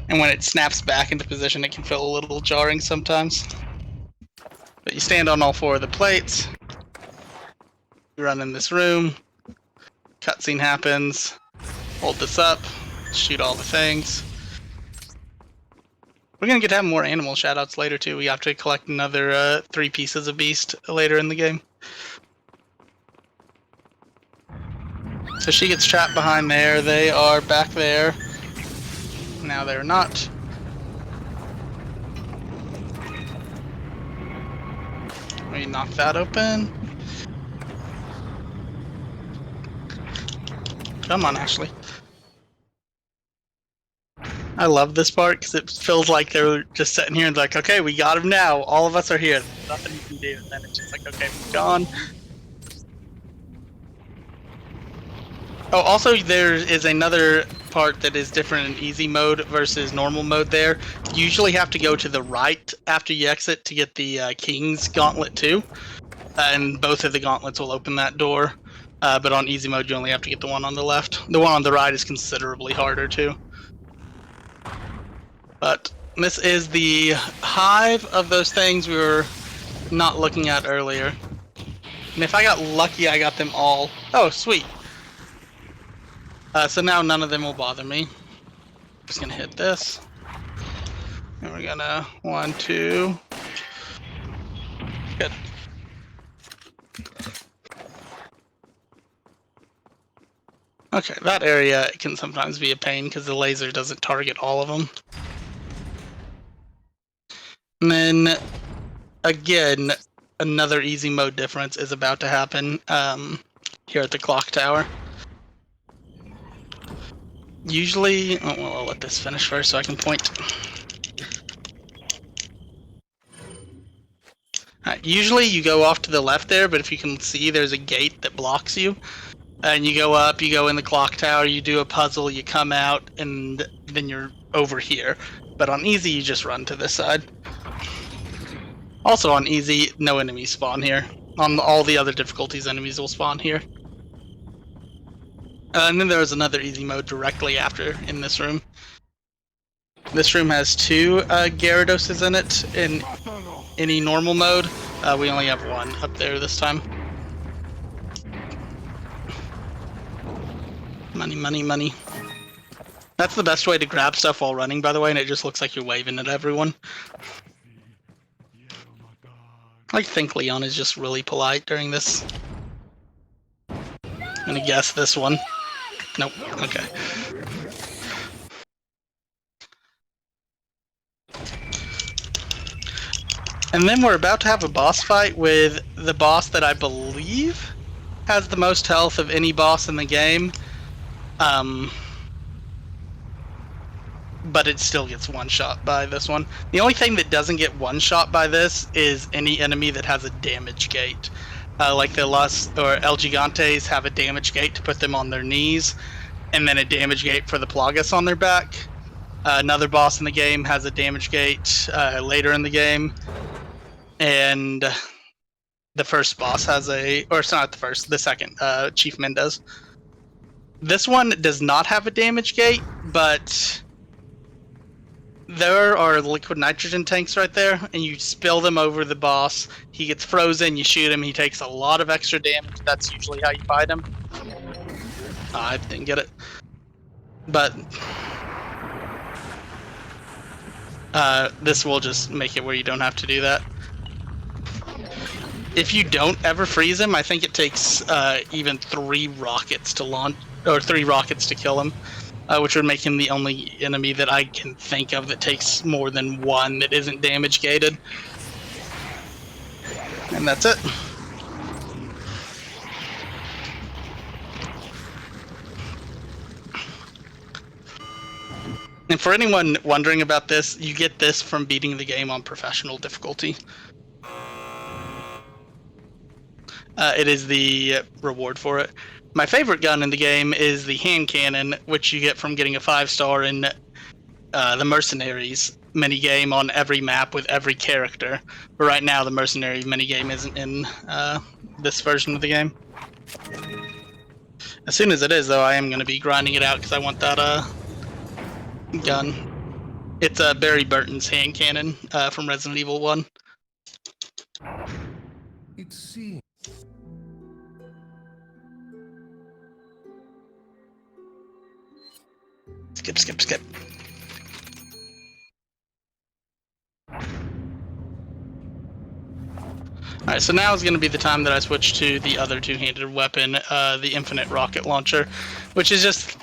S1: And when it snaps back into position, it can feel a little jarring sometimes. But you stand on all 4 of the plates. You run in this room. Cutscene happens. Hold this up. Shoot all the things. We're gonna get to have more animal shoutouts later too. We have to collect another 3 pieces of beast later in the game. So she gets trapped behind there. They are back there. Now they're not. We knock that open. Come on, Ashley. I love this part because it feels like they're just sitting here and like, okay, we got him now. All of us are here. There's nothing you can do. And then it's just like, okay, we're gone. Oh, also there is another part that is different in easy mode versus normal mode there. You usually have to go to the right after you exit to get the King's Gauntlet too. And both of the gauntlets will open that door. But on easy mode, you only have to get the one on the left. The one on the right is considerably harder too. But this is the hive of those things we were not looking at earlier. And if I got lucky, I got them all. Oh, sweet. So now none of them will bother me. Just gonna hit this. And we're gonna 1, 2. Good. Okay, that area can sometimes be a pain because the laser doesn't target all of them. And then, again, another easy mode difference is about to happen here at the clock tower. Usually, I'll let this finish first so I can point. Usually you go off to the left there, but if you can see, there's a gate that blocks you. And you go up, you go in the clock tower, you do a puzzle, you come out, and then you're over here. But on easy, you just run to this side. Also on easy, no enemies spawn here. On all the other difficulties, enemies will spawn here. And then there's another easy mode directly after in this room. This room has 2 Gyarados in it in any normal mode. We only have 1 up there this time. Money, money, money. That's the best way to grab stuff while running, by the way, and it just looks like you're waving at everyone. I think Leon is just really polite during this. I'm gonna guess this one. Nope. Okay. And then we're about to have a boss fight with the boss that I believe has the most health of any boss in the game. But it still gets one-shot by this one. The only thing that doesn't get one-shot by this is any enemy that has a damage gate. Like the El Gigantes have a damage gate to put them on their knees, and then a damage gate for the Plagas on their back. Another boss in the game has a damage gate later in the game. And the first boss has or it's not the first, the second, Chief Mendez. This one does not have a damage gate, but there are liquid nitrogen tanks right there, and you spill them over the boss. He gets frozen, you shoot him, he takes a lot of extra damage. That's usually how you fight him. I didn't get it. But this will just make it where you don't have to do that. If you don't ever freeze him, I think it takes even 3 rockets to launch, or 3 rockets to kill him. Which would make him the only enemy that I can think of that takes more than 1 that isn't damage gated. And that's it. And for anyone wondering about this, you get this from beating the game on professional difficulty. It is the reward for it. My favorite gun in the game is the hand cannon, which you get from getting a 5-star in the Mercenaries minigame on every map with every character. But right now, the Mercenary minigame isn't in this version of the game. As soon as it is, though, I am going to be grinding it out because I want that gun. It's Barry Burton's hand cannon from Resident Evil 1.
S4: It seems.
S1: Skip, skip, skip. Alright, so now is going to be the time that I switch to the other 2-handed weapon, the Infinite Rocket Launcher, which is just,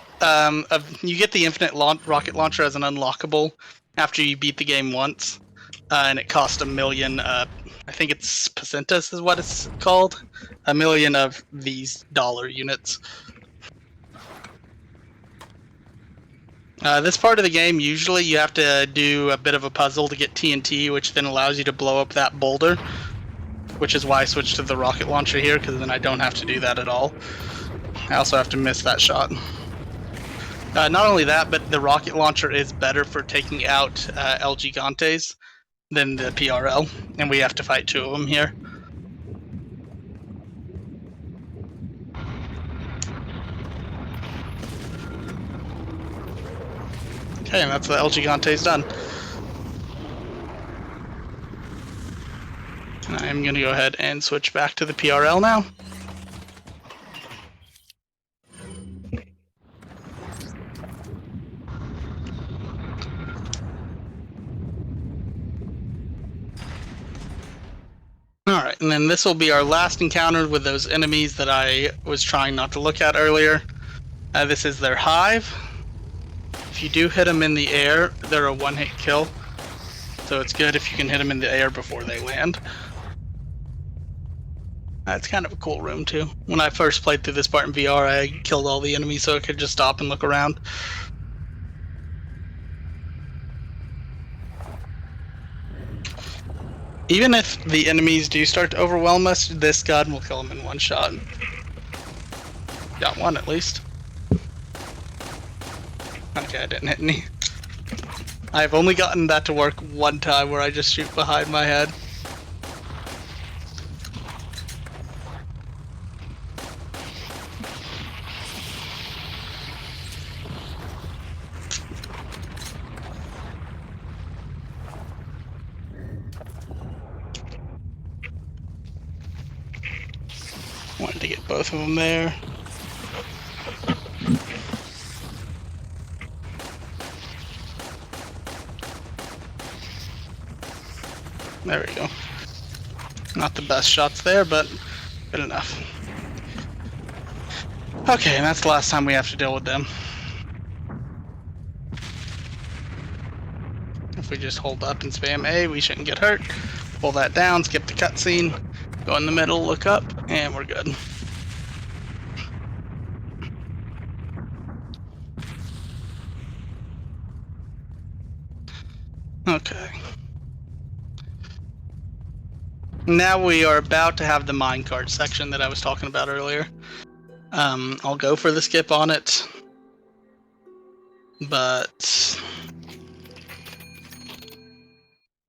S1: you get the Infinite Rocket Launcher as an unlockable after you beat the game once, and it costs 1 million, I think it's pesetas is what it's called, 1 million of these dollar units. This part of the game, usually you have to do a bit of a puzzle to get TNT, which then allows you to blow up that boulder, which is why I switched to the rocket launcher here, because then I don't have to do that at all. I also have to miss that shot. Not only that, but the rocket launcher is better for taking out El Gigantes than the PRL, and we have to fight 2 of them here. Okay, and that's the El Gigantes done. And I'm going to go ahead and switch back to the PRL now. Alright, and then this will be our last encounter with those enemies that I was trying not to look at earlier. This is their hive. If you do hit them in the air, they're a one-hit kill. So it's good if you can hit them in the air before they land. It's kind of a cool room too. When I first played through this part in VR, I killed all the enemies so I could just stop and look around. Even if the enemies do start to overwhelm us, this gun will kill them in one shot. Got one at least. Okay, I didn't hit any. I've only gotten that to work one time where I just shoot behind my head. Wanted to get both of them there. There we go. Not the best shots there, but good enough. Okay, and that's the last time we have to deal with them. If we just hold up and spam A, we shouldn't get hurt. Pull that down, skip the cutscene, go in the middle, look up, and we're good. Okay. Now we are about to have the minecart section that I was talking about earlier. I'll go for the skip on it, but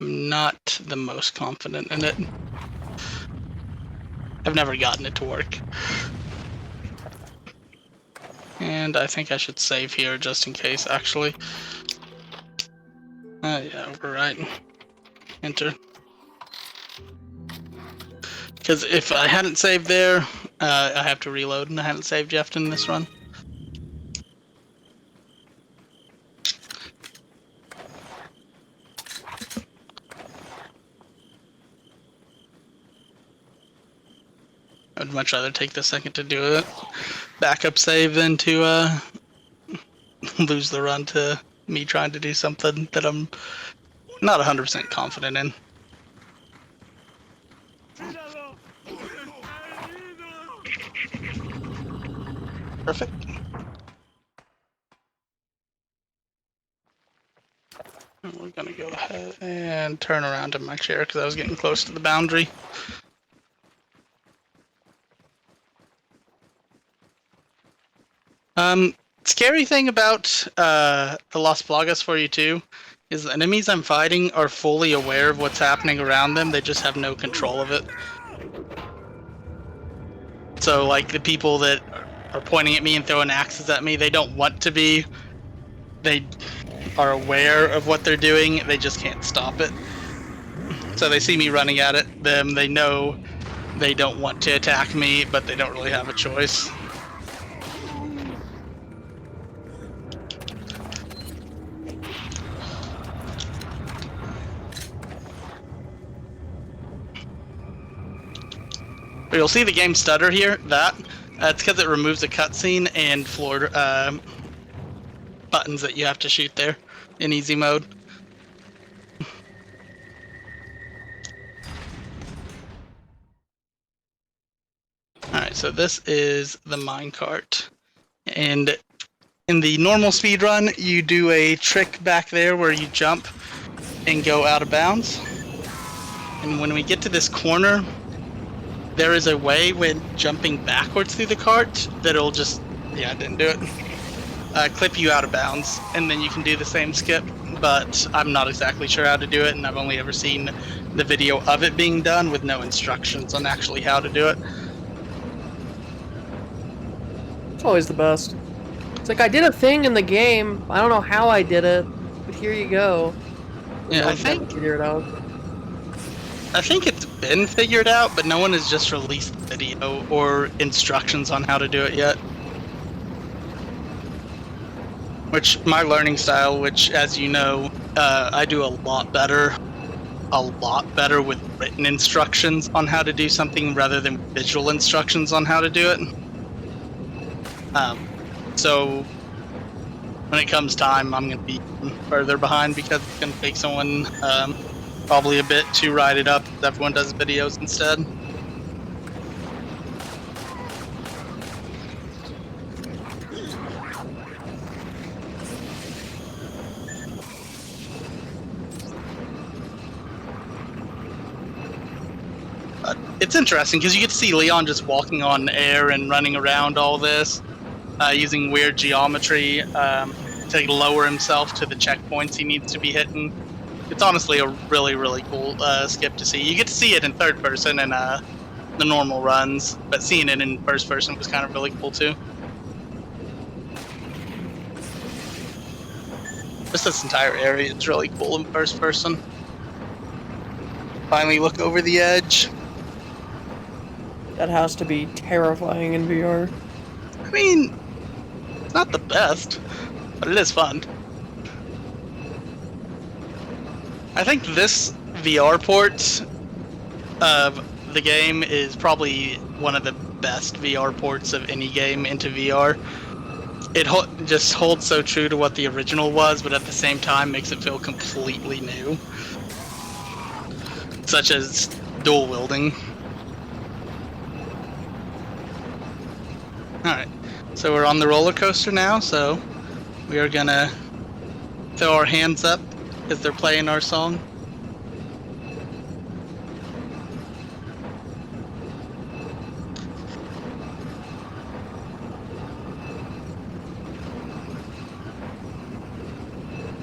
S1: I'm not the most confident in it. I've never gotten it to work. And I think I should save here just in case, actually. Yeah, overwrite. Enter. Because if I hadn't saved there, I have to reload, and I haven't saved yet in this run. I'd much rather take the second to do it. Backup save than to lose the run to me trying to do something that I'm not 100% confident in. Perfect. And we're gonna go ahead and turn around in my chair because I was getting close to the boundary. Scary thing about the Las Plagas for you too is the enemies I'm fighting are fully aware of what's happening around them. They just have no control of it. So like the people that are pointing at me and throwing axes at me, they don't want to be. They are aware of what they're doing. They just can't stop it. So they see me running at it. They know they don't want to attack me, but they don't really have a choice. But you'll see the game stutter here. It's because it removes a cutscene and floor buttons that you have to shoot there in easy mode. Alright, so this is the minecart. And in the normal speedrun, you do a trick back there where you jump and go out of bounds. And when we get to this corner, there is a way when jumping backwards through the cart that'll just, yeah, I didn't do it, clip you out of bounds, and then you can do the same skip, but I'm not exactly sure how to do it, and I've only ever seen the video of it being done with no instructions on actually how to do it.
S2: It's always the best. It's like I did a thing in the game. I don't know how I did it, but here you go.
S1: Yeah, I think
S2: figure it out.
S1: I think it's been figured out, but no one has just released video or instructions on how to do it yet. Which, my learning style, which, as you know, I do a lot better a lot better with written instructions on how to do something rather than visual instructions on how to do it. So when it comes time, I'm going to be further behind because it's going to take someone probably a bit to write it up. Everyone does videos instead. It's interesting because you get to see Leon just walking on air and running around all this, using weird geometry to lower himself to the checkpoints he needs to be hitting. It's honestly a really, really cool skip to see. You get to see it in third person and the normal runs, but seeing it in first person was kind of really cool too. Just this entire area is really cool in first person. Finally look over the edge.
S2: That has to be terrifying in VR.
S1: I mean, it's not the best, but it is fun. I think this VR port of the game is probably one of the best VR ports of any game into VR. It just holds so true to what the original was, but at the same time makes it feel completely new. Such as dual wielding. Alright, so we're on the roller coaster now, so we are gonna throw our hands up as they're playing our song.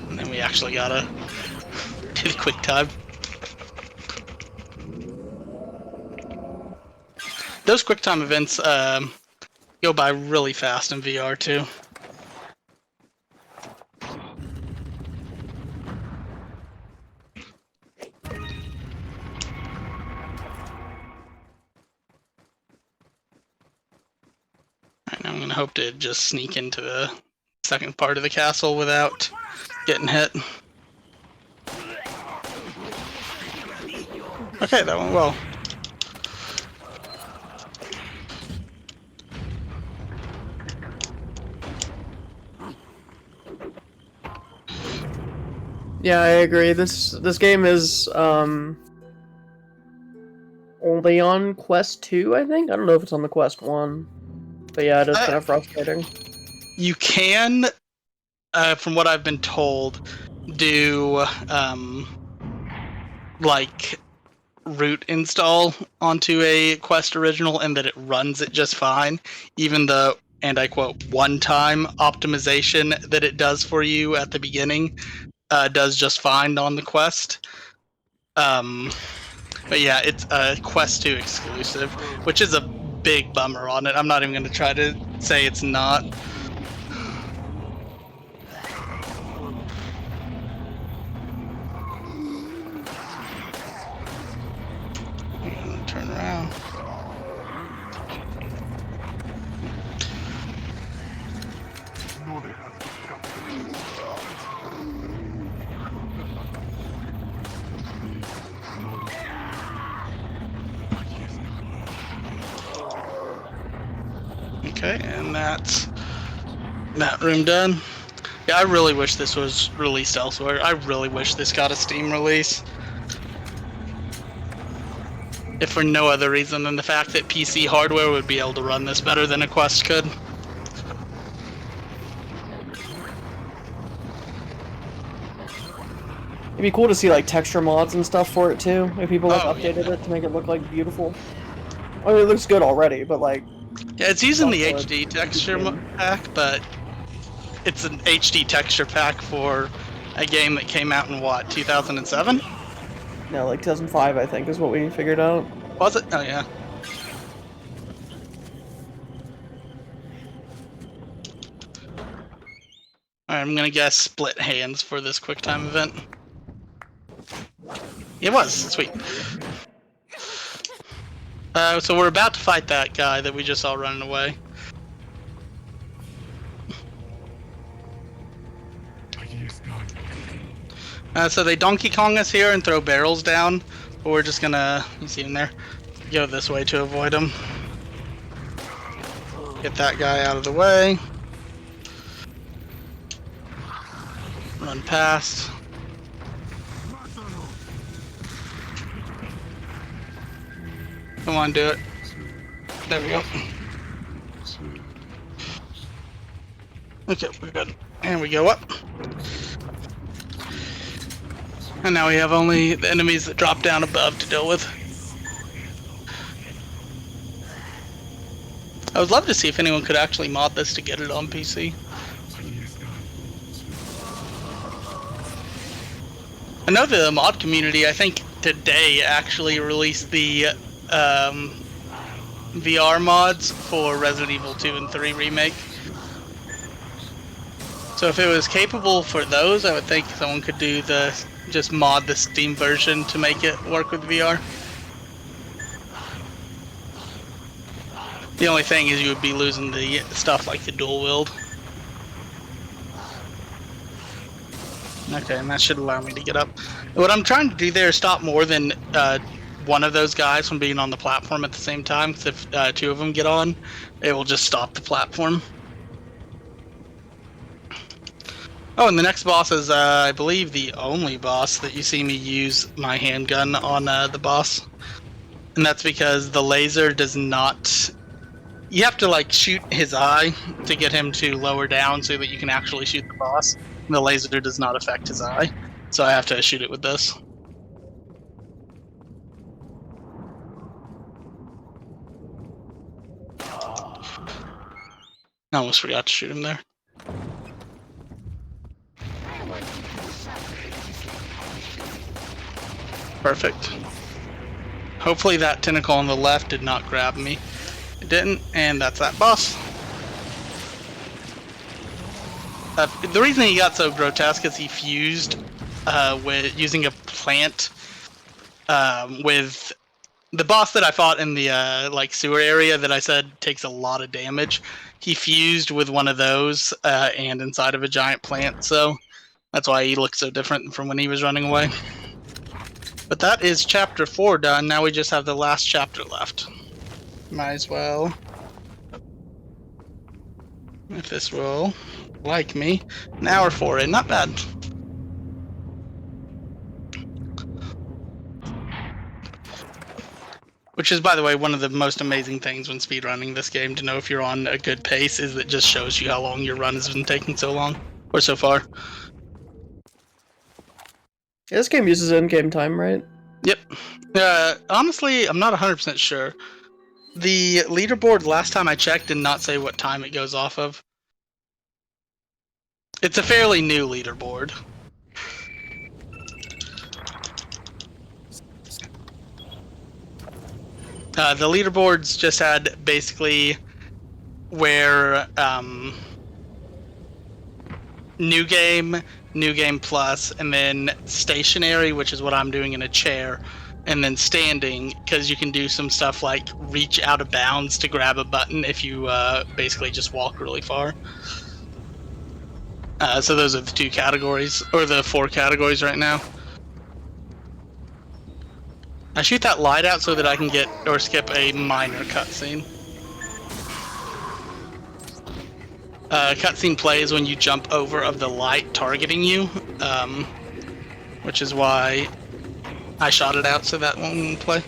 S1: And then we actually gotta do the quick time. Those quick time events go by really fast in VR too. Alright, now I'm gonna hope to just sneak into the second part of the castle without getting hit. Okay, that went well.
S2: Yeah, I agree. This game is only on Quest 2, I think. I don't know if it's on the Quest 1. But yeah, it is kind of frustrating.
S1: You can, from what I've been told, do like root install onto a Quest original and that it runs it just fine, even the, and I quote, one-time optimization that it does for you at the beginning does just fine on the Quest. But yeah, it's a Quest 2 exclusive, which is a big bummer on it. I'm not even going to try to say it's not. Turn around. Okay, and that's that room done. Yeah, I really wish this was released elsewhere. I really wish this got a Steam release. If for no other reason than the fact that PC hardware would be able to run this better than a Quest could.
S2: It'd be cool to see like texture mods and stuff for it too, if people like updated
S1: yeah.
S2: it to make it look like beautiful. I mean, it looks good already, but like...
S1: Yeah, it's using the HD texture pack, but it's an HD texture pack for a game that came out in what, 2007?
S2: No, like 2005, I think, is what we figured out.
S1: Was it? Oh, yeah. Alright, I'm gonna guess split hands for this QuickTime event. It was, sweet. So we're about to fight that guy that we just saw running away. So they Donkey Kong us here and throw barrels down, but we're just gonna, you see him there, go this way to avoid them. Get that guy out of the way. Run past. Come on, do it. There we go. Okay, we're good. And we go up. And now we have only the enemies that drop down above to deal with. I would love to see if anyone could actually mod this to get it on PC. I know the mod community, I think today, actually released the VR mods for Resident Evil 2 and 3 Remake. So if it was capable for those, I would think someone could do just mod the Steam version to make it work with VR. The only thing is you would be losing the stuff like the dual wield. Okay, and that should allow me to get up. What I'm trying to do there is stop more than one of those guys from being on the platform at the same time, because if two of them get on, it will just stop the platform. Oh, and the next boss is, I believe, the only boss that you see me use my handgun on the boss. And that's because the laser does not... You have to, like, shoot his eye to get him to lower down so that you can actually shoot the boss. And the laser does not affect his eye, so I have to shoot it with this. I almost forgot to shoot him there. Perfect. Hopefully that tentacle on the left did not grab me. It didn't, and that's that boss. The reason he got so grotesque is he fused with using a plant with the boss that I fought in the like sewer area that I said takes a lot of damage. He fused with one of those and inside of a giant plant, so that's why he looks so different from when he was running away. But that is chapter 4 done. Now we just have the last chapter left. Might as well. If this will like me. An hour for it. Not bad. Which is, by the way, one of the most amazing things when speedrunning this game, to know if you're on a good pace, is it just shows you how long your run has been taking so long. Or so far.
S2: Yeah, this game uses in-game time, right?
S1: Yep. Honestly, I'm not 100% sure. The leaderboard last time I checked did not say what time it goes off of. It's a fairly new leaderboard. The leaderboards just had basically where new game plus, and then stationary, which is what I'm doing in a chair, and then standing, because you can do some stuff like reach out of bounds to grab a button if you basically just walk really far. So those are the 2 categories, or the 4 categories right now. I shoot that light out so that I can get or skip a minor cutscene. Cutscene plays when you jump over of the light targeting you, which is why I shot it out so that won't play.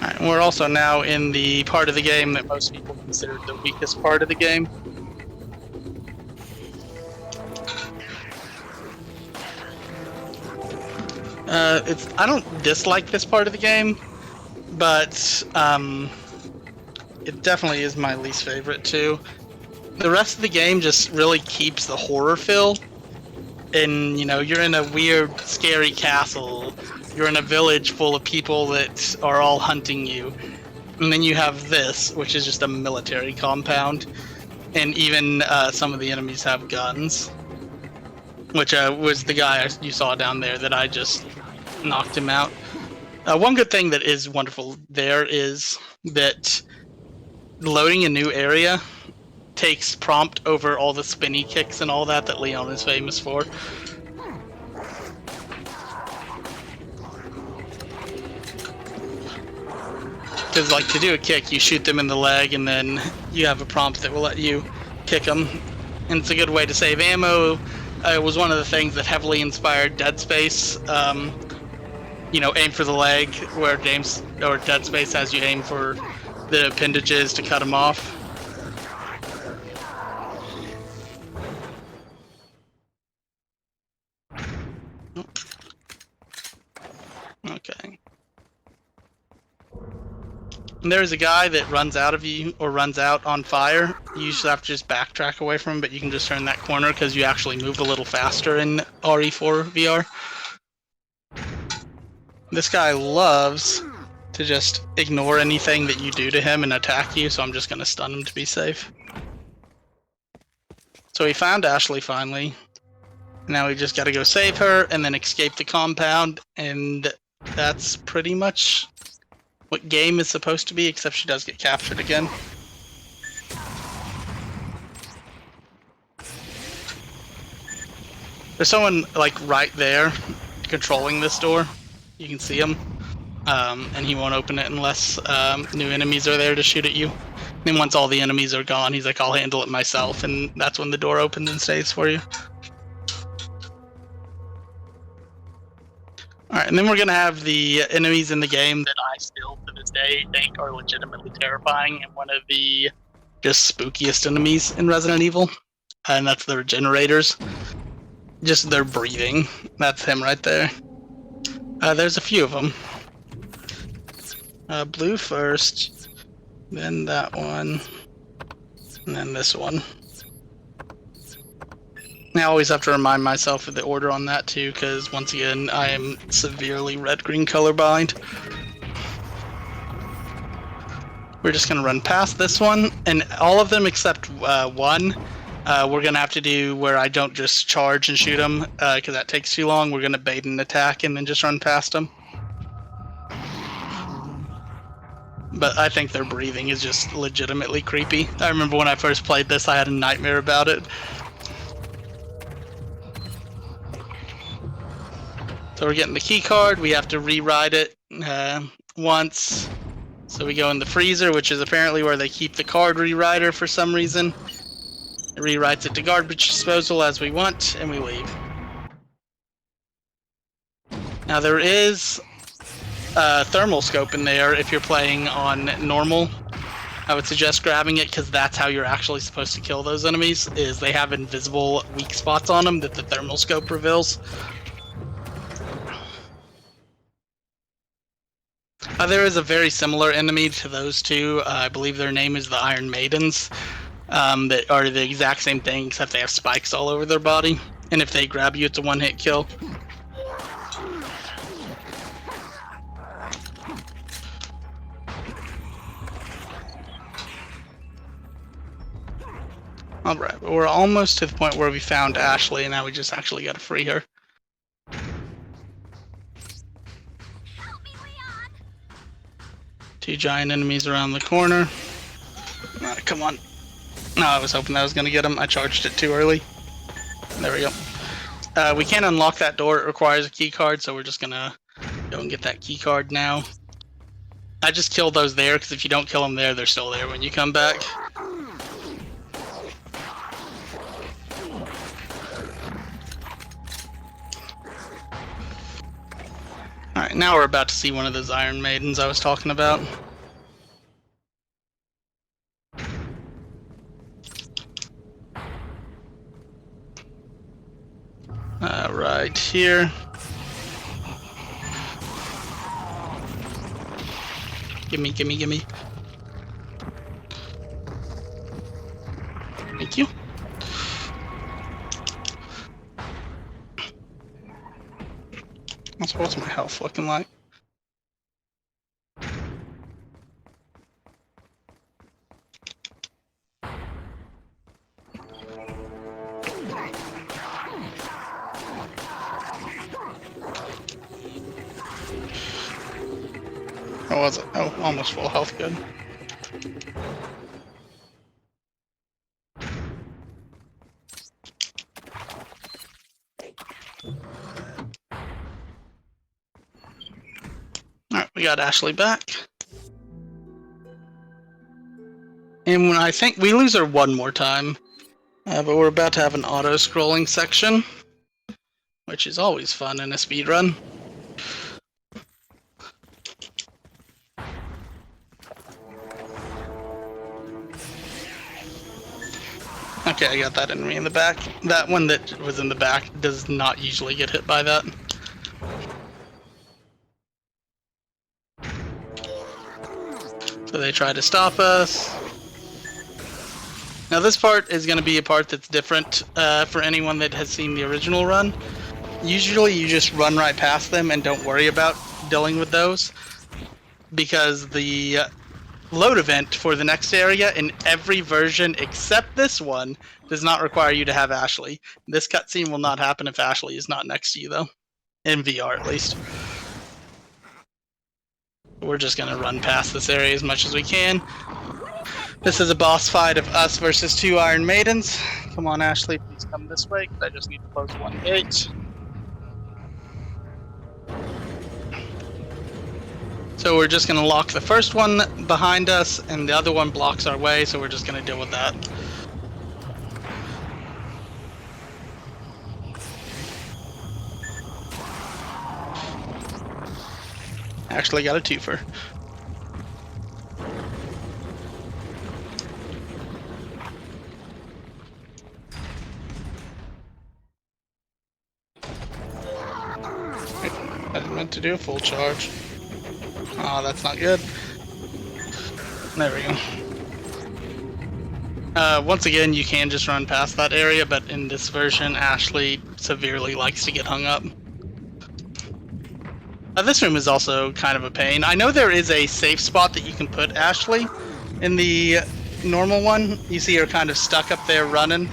S1: Alright, we're also now in the part of the game that most people consider the weakest part of the game. I don't dislike this part of the game, but it definitely is my least favorite too. The rest of the game just really keeps the horror feel. And, you know, you're in a weird, scary castle. You're in a village full of people that are all hunting you. And then you have this, which is just a military compound. And even some of the enemies have guns. Which was the guy you saw down there that I just knocked him out. One good thing that is wonderful there is that loading a new area takes prompt over all the spinny kicks and all that Leon is famous for. Because, like, to do a kick, you shoot them in the leg, and then you have a prompt that will let you kick them. And it's a good way to save ammo. It was one of the things that heavily inspired Dead Space. You know, aim for the leg, where Dead Space has you aim for the appendages to cut them off. Okay. And there's a guy that runs out of you or runs out on fire. You usually have to just backtrack away from him, but you can just turn that corner because you actually move a little faster in RE4 VR. This guy loves to just ignore anything that you do to him and attack you, so I'm just going to stun him to be safe. So we found Ashley finally. Now we just got to go save her and then escape the compound, and that's pretty much what game is supposed to be, except she does get captured again. There's someone, like, right there controlling this door. You can see him. And he won't open it unless new enemies are there to shoot at you. And then once all the enemies are gone, he's like, I'll handle it myself, and that's when the door opens and stays for you. Alright, and then we're going to have the enemies in the game that I still, to this day, think are legitimately terrifying, and one of the just spookiest enemies in Resident Evil. And that's the Regenerators. Just their breathing. That's him right there. There's a few of them. Blue first, then that one, and then this one. I always have to remind myself of the order on that too, because once again, I am severely red-green colorblind. We're just going to run past this one, and all of them except one, we're going to have to do where I don't just charge and shoot them, because that takes too long. We're going to bait an attack and then just run past them. But I think their breathing is just legitimately creepy. I remember when I first played this, I had a nightmare about it. So we're getting the key card. We have to rewrite it once. So we go in the freezer, which is apparently where they keep the card rewriter for some reason. It rewrites it to garbage disposal as we want, and we leave. Now there is a thermal scope in there if you're playing on normal. I would suggest grabbing it because that's how you're actually supposed to kill those enemies, is they have invisible weak spots on them that the thermal scope reveals. There is a very similar enemy to those two. I believe their name is the Iron Maidens. That are the exact same thing, except they have spikes all over their body. And if they grab you, it's a one-hit kill. Alright, we're almost to the point where we found Ashley, and now we just actually gotta free her. Two giant enemies around the corner. Come on. No, I was hoping that was going to get him. I charged it too early. There we go. We can't unlock that door. It requires a key card, so we're just going to go and get that key card now. I just killed those there, because if you don't kill them there, they're still there when you come back. Alright, now we're about to see one of those Iron Maidens I was talking about. Right here. Gimme, gimme, gimme. Thank you. What's my health looking like? How was it? Oh, almost full health, good. we got Ashley back. And when I think we lose her one more time, but we're about to have an auto-scrolling section, which is always fun in a speedrun. Okay, I got that enemy in the back. That one that was in the back does not usually get hit by that. So they try to stop us. Now this part is going to be a part that's different for anyone that has seen the original run. Usually you just run right past them and don't worry about dealing with those, because the load event for the next area in every version except this one does not require you to have Ashley. This cutscene will not happen if Ashley is not next to you, though. In VR, at least. We're just going to run past this area as much as we can. This is a boss fight of us versus 2 Iron Maidens. Come on, Ashley, please come this way, because I just need to close one gate. So we're just going to lock the first one behind us, and the other one blocks our way, so we're just going to deal with that. Actually got a twofer. I didn't meant to do a full charge. Oh, that's not good. There we go. Once again, you can just run past that area, but in this version, Ashley severely likes to get hung up. This room is also kind of a pain. I know there is a safe spot that you can put Ashley in the normal one. You see her kind of stuck up there running.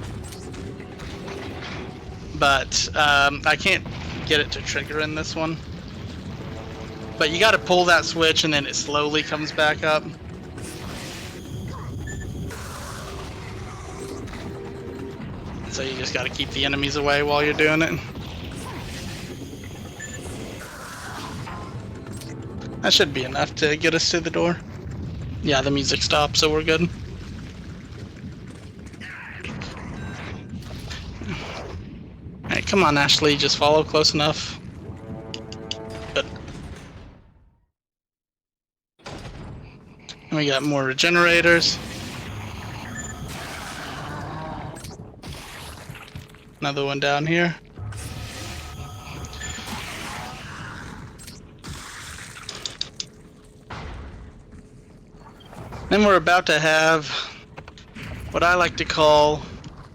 S1: But I can't get it to trigger in this one. But you gotta pull that switch and then it slowly comes back up. So you just gotta keep the enemies away while you're doing it. That should be enough to get us to the door. Yeah, the music stopped, so we're good. Alright, come on, Ashley, just follow close enough. Good. And we got more regenerators. Another one down here. Then we're about to have what I like to call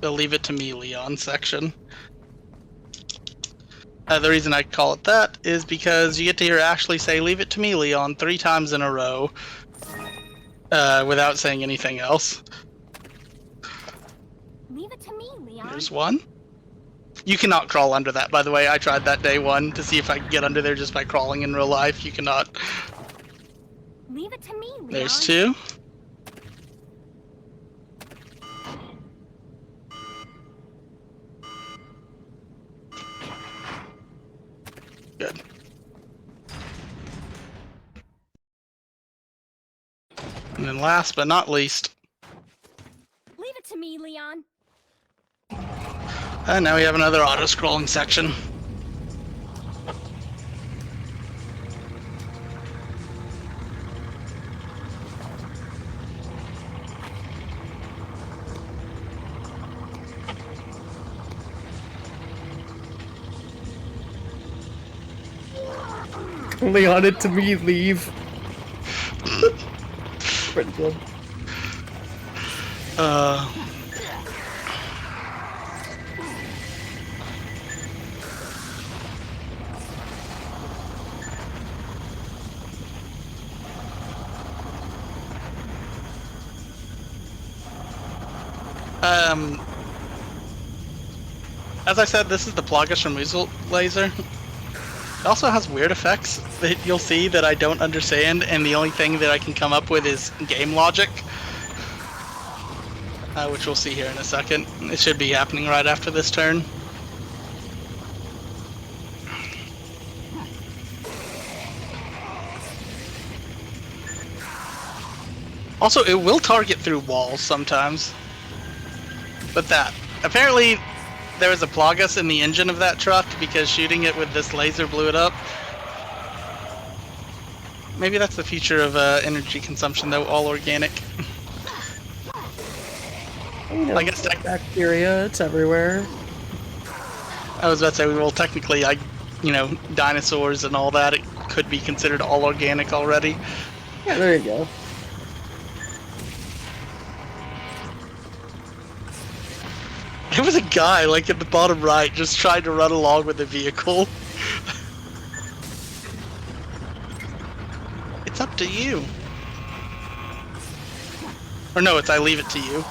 S1: the Leave It to Me, Leon section. The reason I call it that is because you get to hear Ashley say "Leave it to me, Leon" 3 times in a row without saying anything else.
S3: Leave it to me, Leon.
S1: There's one. You cannot crawl under that, by the way. I tried that day 1 to see if I could get under there just by crawling in real life. You cannot.
S3: Leave it to me, Leon.
S1: There's 2. Good. And then last but not least.
S3: Leave it to me, Leon.
S1: And now we have another auto-scrolling section.
S2: Leon, it to me, leave. Pretty good.
S1: As I said, this is the Plagas removal laser. It also has weird effects that you'll see that I don't understand, and the only thing that I can come up with is game logic. Which we'll see here in a second. It should be happening right after this turn. Also, it will target through walls sometimes. But that. Apparently, there was a Plagas in the engine of that truck because shooting it with this laser blew it up. Maybe that's the future of energy consumption, though, all organic.
S2: You know,
S1: I guess
S2: bacteria, it's everywhere.
S1: I was about to say, well, technically, dinosaurs and all that, it could be considered all organic already.
S2: Yeah, there you go.
S1: There was a guy, like, at the bottom right, just trying to run along with the vehicle. It's up to you. Or no, it's I leave it to you.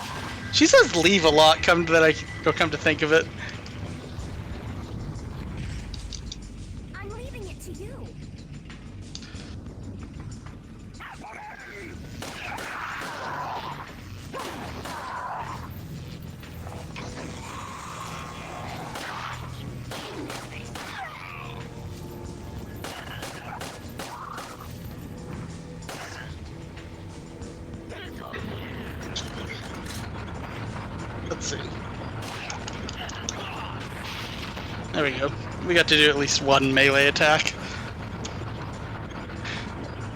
S1: She says leave a lot, come to think of it.
S3: I'm leaving it to you.
S1: Let's see. There we go. We got to do at least one melee attack.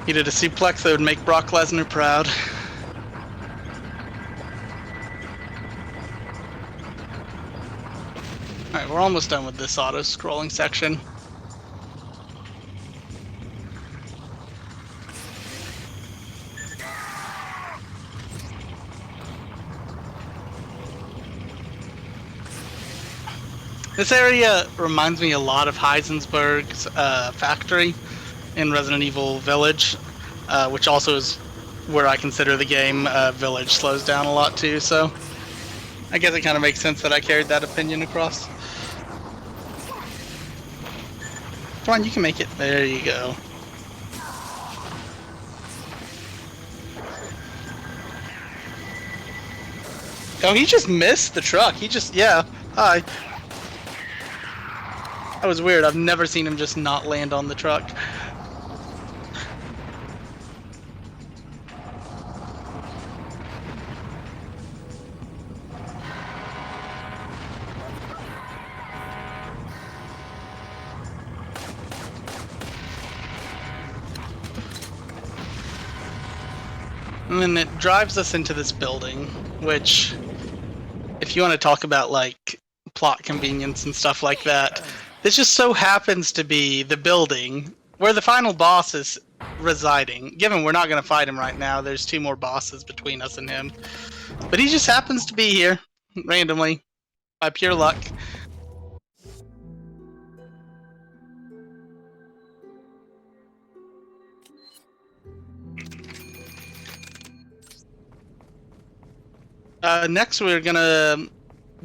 S1: He did a suplex that would make Brock Lesnar proud. Alright, we're almost done with this auto-scrolling section. This area reminds me a lot of Heisenberg's factory in Resident Evil Village, which also is where I consider the game Village slows down a lot too, so I guess it kind of makes sense that I carried that opinion across. Come on, you can make it. There you go. Oh, he just missed the truck. He just, yeah. Hi. That was weird. I've never seen him just not land on the truck. And then it drives us into this building, which, if you want to talk about, like, plot convenience and stuff like that, this just so happens to be the building where the final boss is residing. Given we're not going to fight him right now, there's 2 more bosses between us and him. But he just happens to be here, randomly, by pure luck. Next we're gonna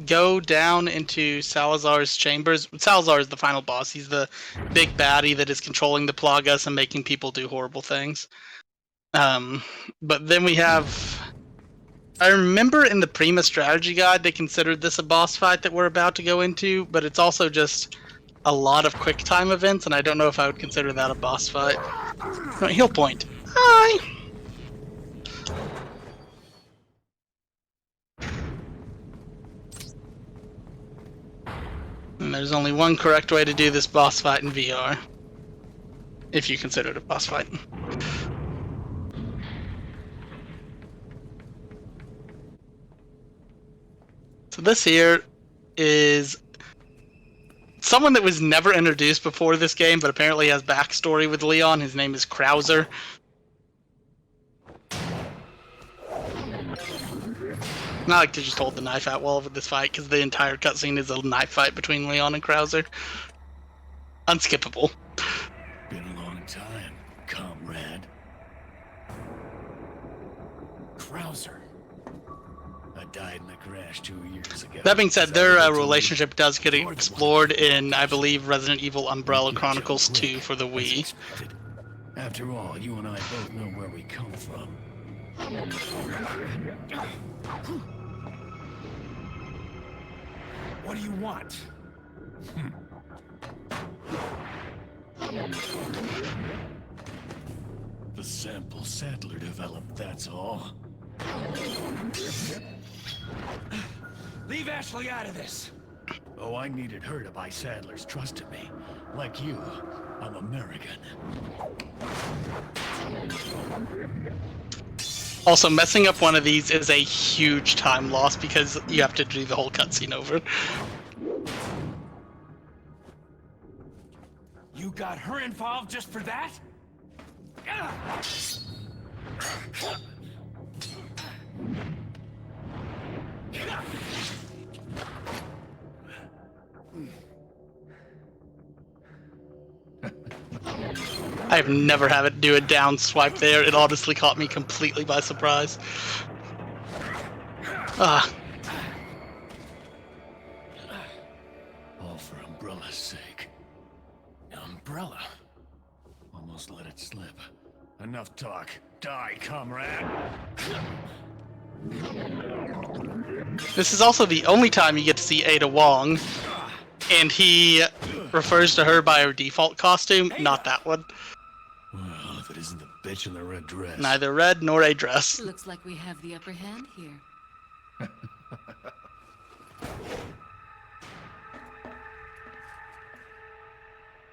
S1: go down into Salazar's chambers. Salazar is the final boss. He's the big baddie that is controlling the Plagas and making people do horrible things. But then we have... I remember in the Prima strategy guide they considered this a boss fight that we're about to go into, but it's also just a lot of quick time events, and I don't know if I would consider that a boss fight. No, heal point. Hi! And there's only one correct way to do this boss fight in VR. If you consider it a boss fight. So this here is someone that was never introduced before this game, but apparently has backstory with Leon. His name is Krauser. Not like to just hold the knife out well with this fight, because the entire cutscene is a knife fight between Leon and Krauser. Unskippable.
S4: Been a long time, comrade. Krauser. I died in a crash 2 years ago.
S1: That being said, their relationship does get explored in, I believe, Resident Evil Umbrella Chronicles 2 for the Wii.
S4: After all, you and I both know where we come from. What do you want? The sample Sadler developed, that's all. Leave Ashley out of this! Oh, I needed her to buy Sadler's trust in me. Like you, I'm American.
S1: Also, messing up one of these is a huge time loss because you have to do the whole cutscene over.
S4: You got her involved just for that?
S1: I've never had it do a down swipe there. It honestly caught me completely by surprise. Ah.
S4: All for Umbrella's sake. Umbrella? Almost let it slip. Enough talk. Die, comrade!
S1: This is also the only time you get to see Ada Wong, and he refers to her by her default costume, not that one.
S4: Well, if it isn't the bitch in the red dress.
S1: Neither red nor a dress.
S5: Looks like we have the upper hand here.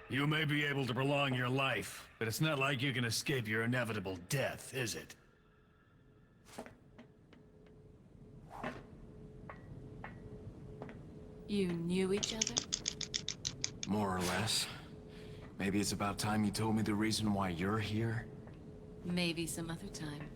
S4: You may be able to prolong your life, but it's not like you can escape your inevitable death, is it?
S5: You knew each other?
S6: More or less. Maybe it's about time you told me the reason why you're here.
S5: Maybe some other time.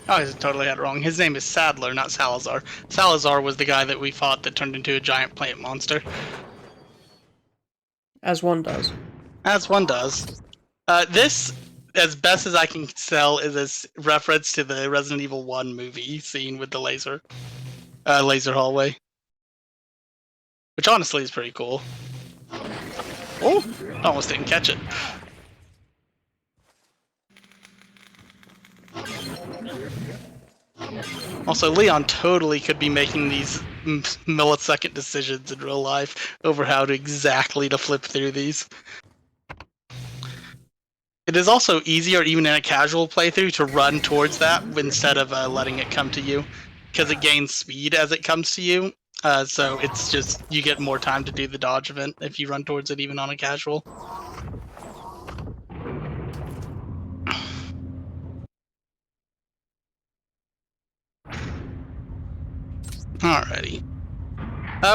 S1: Oh, I totally had it wrong. His name is Sadler, not Salazar. Salazar was the guy that we fought that turned into a giant plant monster.
S2: As one does.
S1: As one does. This, as best as I can tell, is a reference to the Resident Evil 1 movie scene with the laser hallway. Which honestly is pretty cool. Oh, almost didn't catch it. Also, Leon totally could be making these millisecond decisions in real life over how to exactly to flip through these. It is also easier, even in a casual playthrough, to run towards that instead of letting it come to you, because it gains speed as it comes to you. So it's just, you get more time to do the dodge event if you run towards it, even on a casual. Alrighty.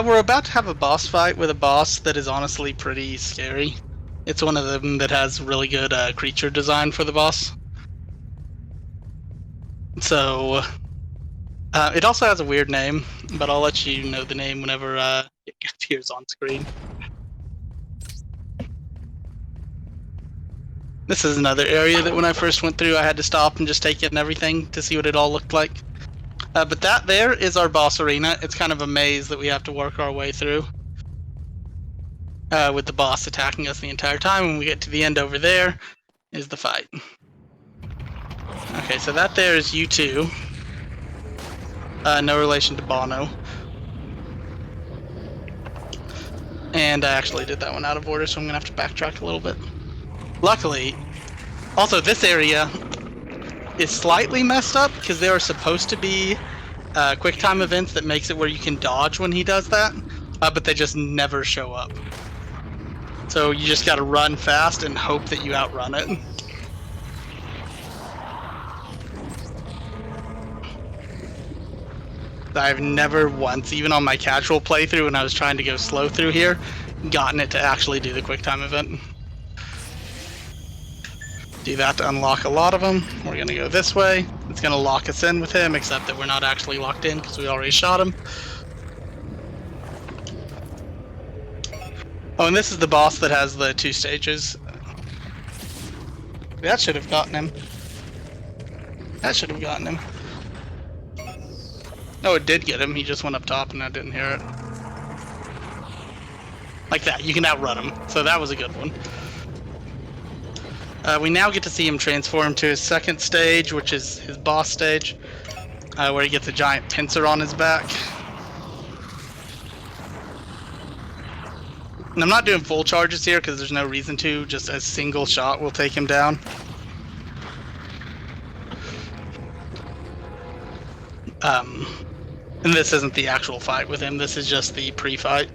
S1: We're about to have a boss fight with a boss that is honestly pretty scary. It's one of them that has really good creature design for the boss. So, it also has a weird name, but I'll let you know the name whenever it appears on screen. This is another area that when I first went through I had to stop and just take it and everything to see what it all looked like. But that there is our boss arena. It's kind of a maze that we have to work our way through. With the boss attacking us the entire time. When we get to the end over there is the fight. Okay, so that there is U2. No relation to Bono. And I actually did that one out of order, so I'm going to have to backtrack a little bit. Luckily, also this area is slightly messed up because there are supposed to be quick time events that makes it where you can dodge when he does that, but they just never show up. So you just gotta run fast and hope that you outrun it. I've never once, even on my casual playthrough when I was trying to go slow through here, gotten it to actually do the quick time event. Do that to unlock a lot of them. We're gonna go this way. It's gonna lock us in with him, except that we're not actually locked in because we already shot him. Oh, and this is the boss that has the 2 stages. That should have gotten him. That should have gotten him. No, it did get him. He just went up top and I didn't hear it. Like that. You can outrun him. So that was a good one. We now get to see him transform to his second stage, which is his boss stage, where he gets a giant pincer on his back. And I'm not doing full charges here because there's no reason to. Just a single shot will take him down. And this isn't the actual fight with him. This is just the pre-fight.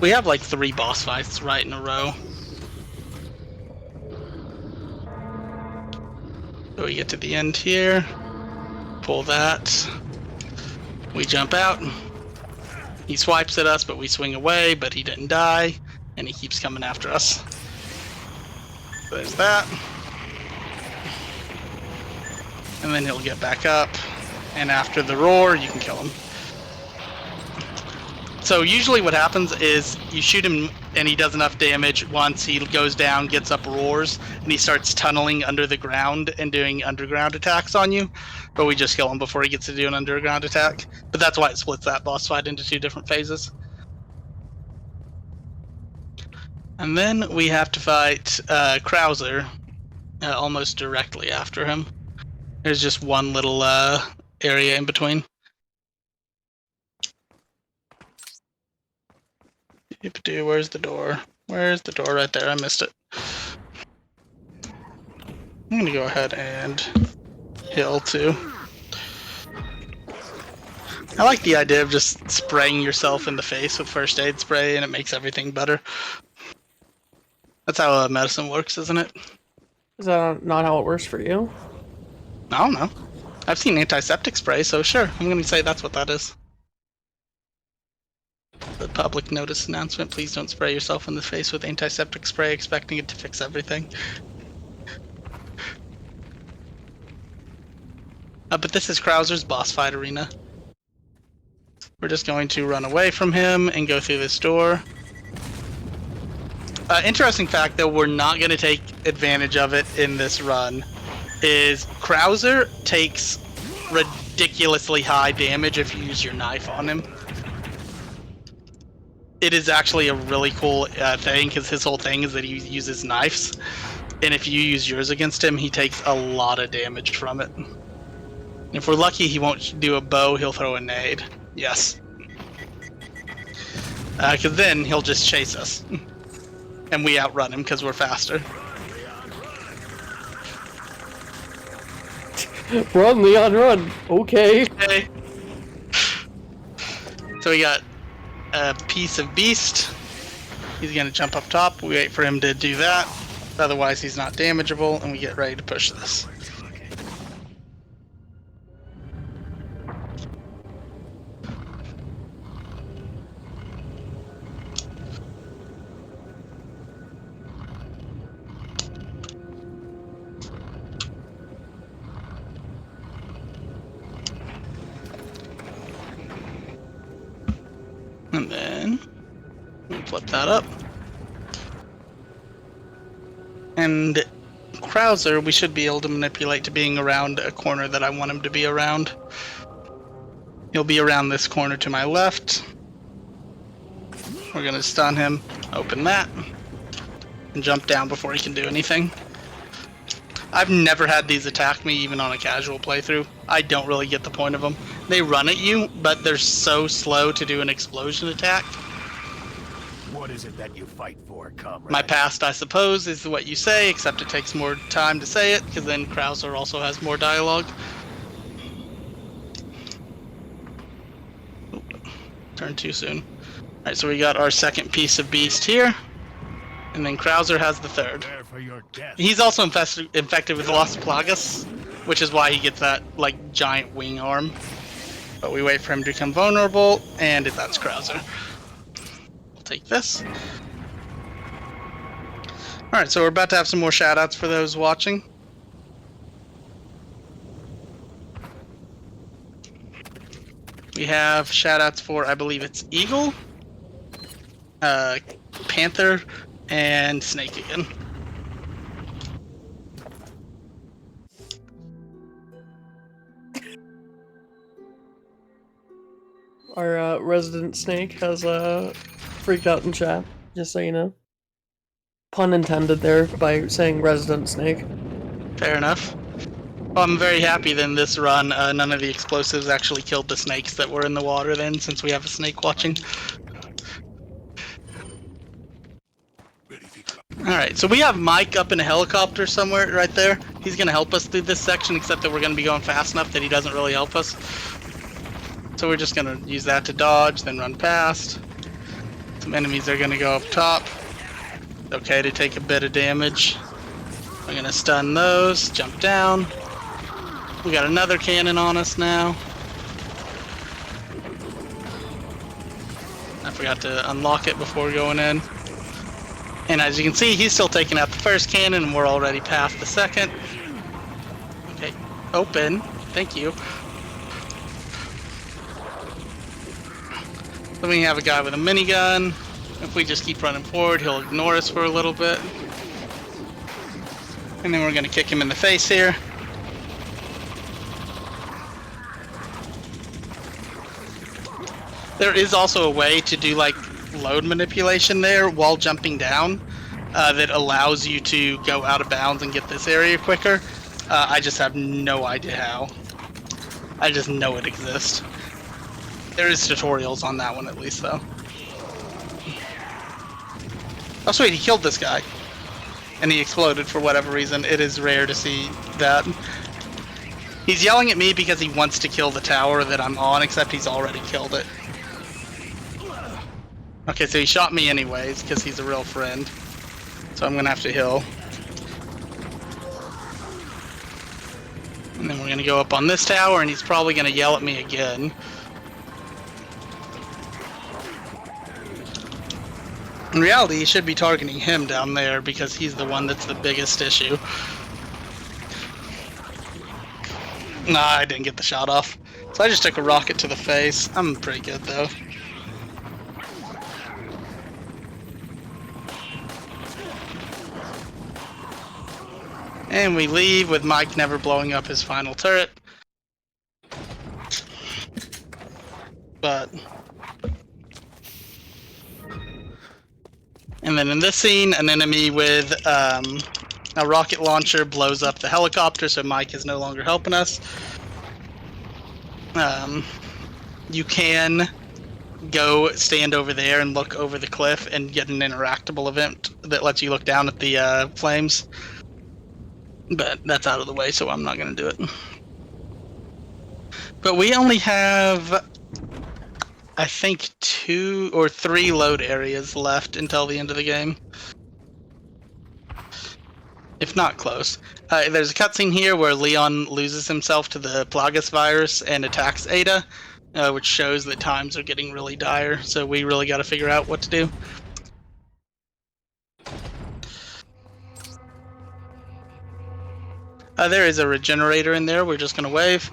S1: We have like 3 boss fights right in a row. So we get to the end here. Pull that. We jump out. He swipes at us, but we swing away, but he didn't die. And he keeps coming after us. There's that. And then he'll get back up. And after the roar, you can kill him. So usually what happens is you shoot him and he does enough damage. Once he goes down, gets up, roars, and he starts tunneling under the ground and doing underground attacks on you. But we just kill him before he gets to do an underground attack. But that's why it splits that boss fight into 2 different phases. And then we have to fight Krauser almost directly after him. There's just one little area in between. Where's the door? Where's the door? Right there. I missed it. I'm gonna go ahead and heal too. I like the idea of just spraying yourself in the face with first aid spray and it makes everything better. That's how medicine works, isn't it?
S2: Is that not how it works for you?
S1: I don't know. I've seen antiseptic spray, so sure. I'm gonna say that's what that is. The public notice announcement, please don't spray yourself in the face with antiseptic spray expecting it to fix everything. But this is Krauser's boss fight arena. We're just going to run away from him and go through this door. Interesting fact, though, we're not going to take advantage of it in this run, is Krauser takes ridiculously high damage if you use your knife on him. It is actually a really cool thing, because his whole thing is that he uses knives. And if you use yours against him, he takes a lot of damage from it. If we're lucky, he won't do a bow, he'll throw a nade. Yes. Because then he'll just chase us. And we outrun him because we're faster.
S2: Run, Leon, run! Okay.
S1: Okay. So we got a piece of beast. He's gonna jump up top. We wait for him to do that. Otherwise he's not damageable, and we get ready to push this. And then we'll flip that up. And Krauser, we should be able to manipulate to being around a corner that I want him to be around. He'll be around this corner to my left. We're gonna stun him, open that, and jump down before he can do anything. I've never had these attack me, even on a casual playthrough. I don't really get the point of them. They run at you, but they're so slow to do an explosion attack.
S4: What is it that you fight for, comrade?
S1: My past, I suppose, is what you say, except it takes more time to say it, because then Krauser also has more dialogue. Oop, turned too soon. Alright, so we got our second piece of beast here, and then Krauser has the third.
S4: Prepare for your death.
S1: He's also infected with Las Plagas, which is why he gets that, like, giant wing arm. But we wait for him to become vulnerable, and that's Krauser. We'll take this. Alright, so we're about to have some more shoutouts for those watching. We have shoutouts for, I believe it's Eagle, Panther, and Snake again.
S2: Our resident snake has freaked out in chat, just so you know. Pun intended there by saying resident snake.
S1: Fair enough. Well, I'm very happy then this run, none of the explosives actually killed the snakes that were in the water then, since we have a snake watching. Alright, so we have Mike up in a helicopter somewhere right there. He's going to help us through this section, except that we're going to be going fast enough that he doesn't really help us. So we're just going to use that to dodge, then run past. Some enemies are going to go up top. Okay to take a bit of damage. We're going to stun those, jump down. We got another cannon on us now. I forgot to unlock it before going in. And as you can see, he's still taking out the first cannon, and we're already past the second. Okay, open. Thank you. Then we have a guy with a minigun. If we just keep running forward, he'll ignore us for a little bit. And then we're going to kick him in the face here. There is also a way to do like load manipulation there while jumping down that allows you to go out of bounds and get this area quicker. I just have no idea how. I just know it exists. There is tutorials on that one at least though. Oh sweet, he killed this guy. And he exploded for whatever reason. It is rare to see that. He's yelling at me because he wants to kill the tower that I'm on, except he's already killed it. Okay, so he shot me anyways, because he's a real friend. So I'm gonna have to heal. And then we're gonna go up on this tower, and he's probably gonna yell at me again. In reality, he should be targeting him down there, because he's the one that's the biggest issue. Nah, I didn't get the shot off. So I just took a rocket to the face. I'm pretty good, though. And we leave with Mike never blowing up his final turret. But... And then in this scene, an enemy with a rocket launcher blows up the helicopter, so Mike is no longer helping us. You can go stand over there and look over the cliff and get an interactable event that lets you look down at the flames. But that's out of the way, so I'm not going to do it. But we only have, I think, 2 or 3 load areas left until the end of the game. If not close. There's a cutscene here where Leon loses himself to the Plagas virus and attacks Ada, which shows that times are getting really dire, so we really got to figure out what to do. There is a regenerator in there. We're just going to wave.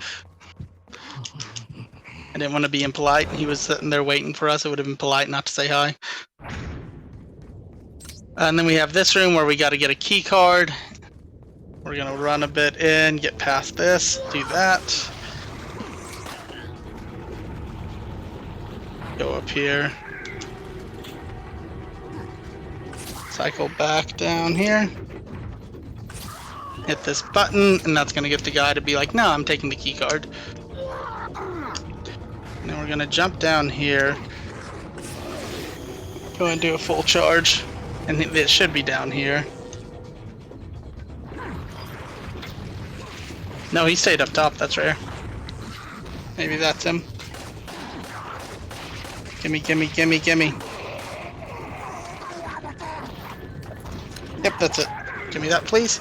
S1: I didn't want to be impolite. He was sitting there waiting for us. It would have been polite not to say hi. And then we have this room where we got to get a key card. We're going to run a bit in, get past this, do that. Go up here. Cycle back down here. Hit this button, and that's going to get the guy to be like, no, I'm taking the key card. And then we're going to jump down here. Go and do a full charge. And it should be down here. No, he stayed up top, that's rare. Maybe that's him. Gimme, gimme, gimme, gimme. Yep, that's it. Give me that, please.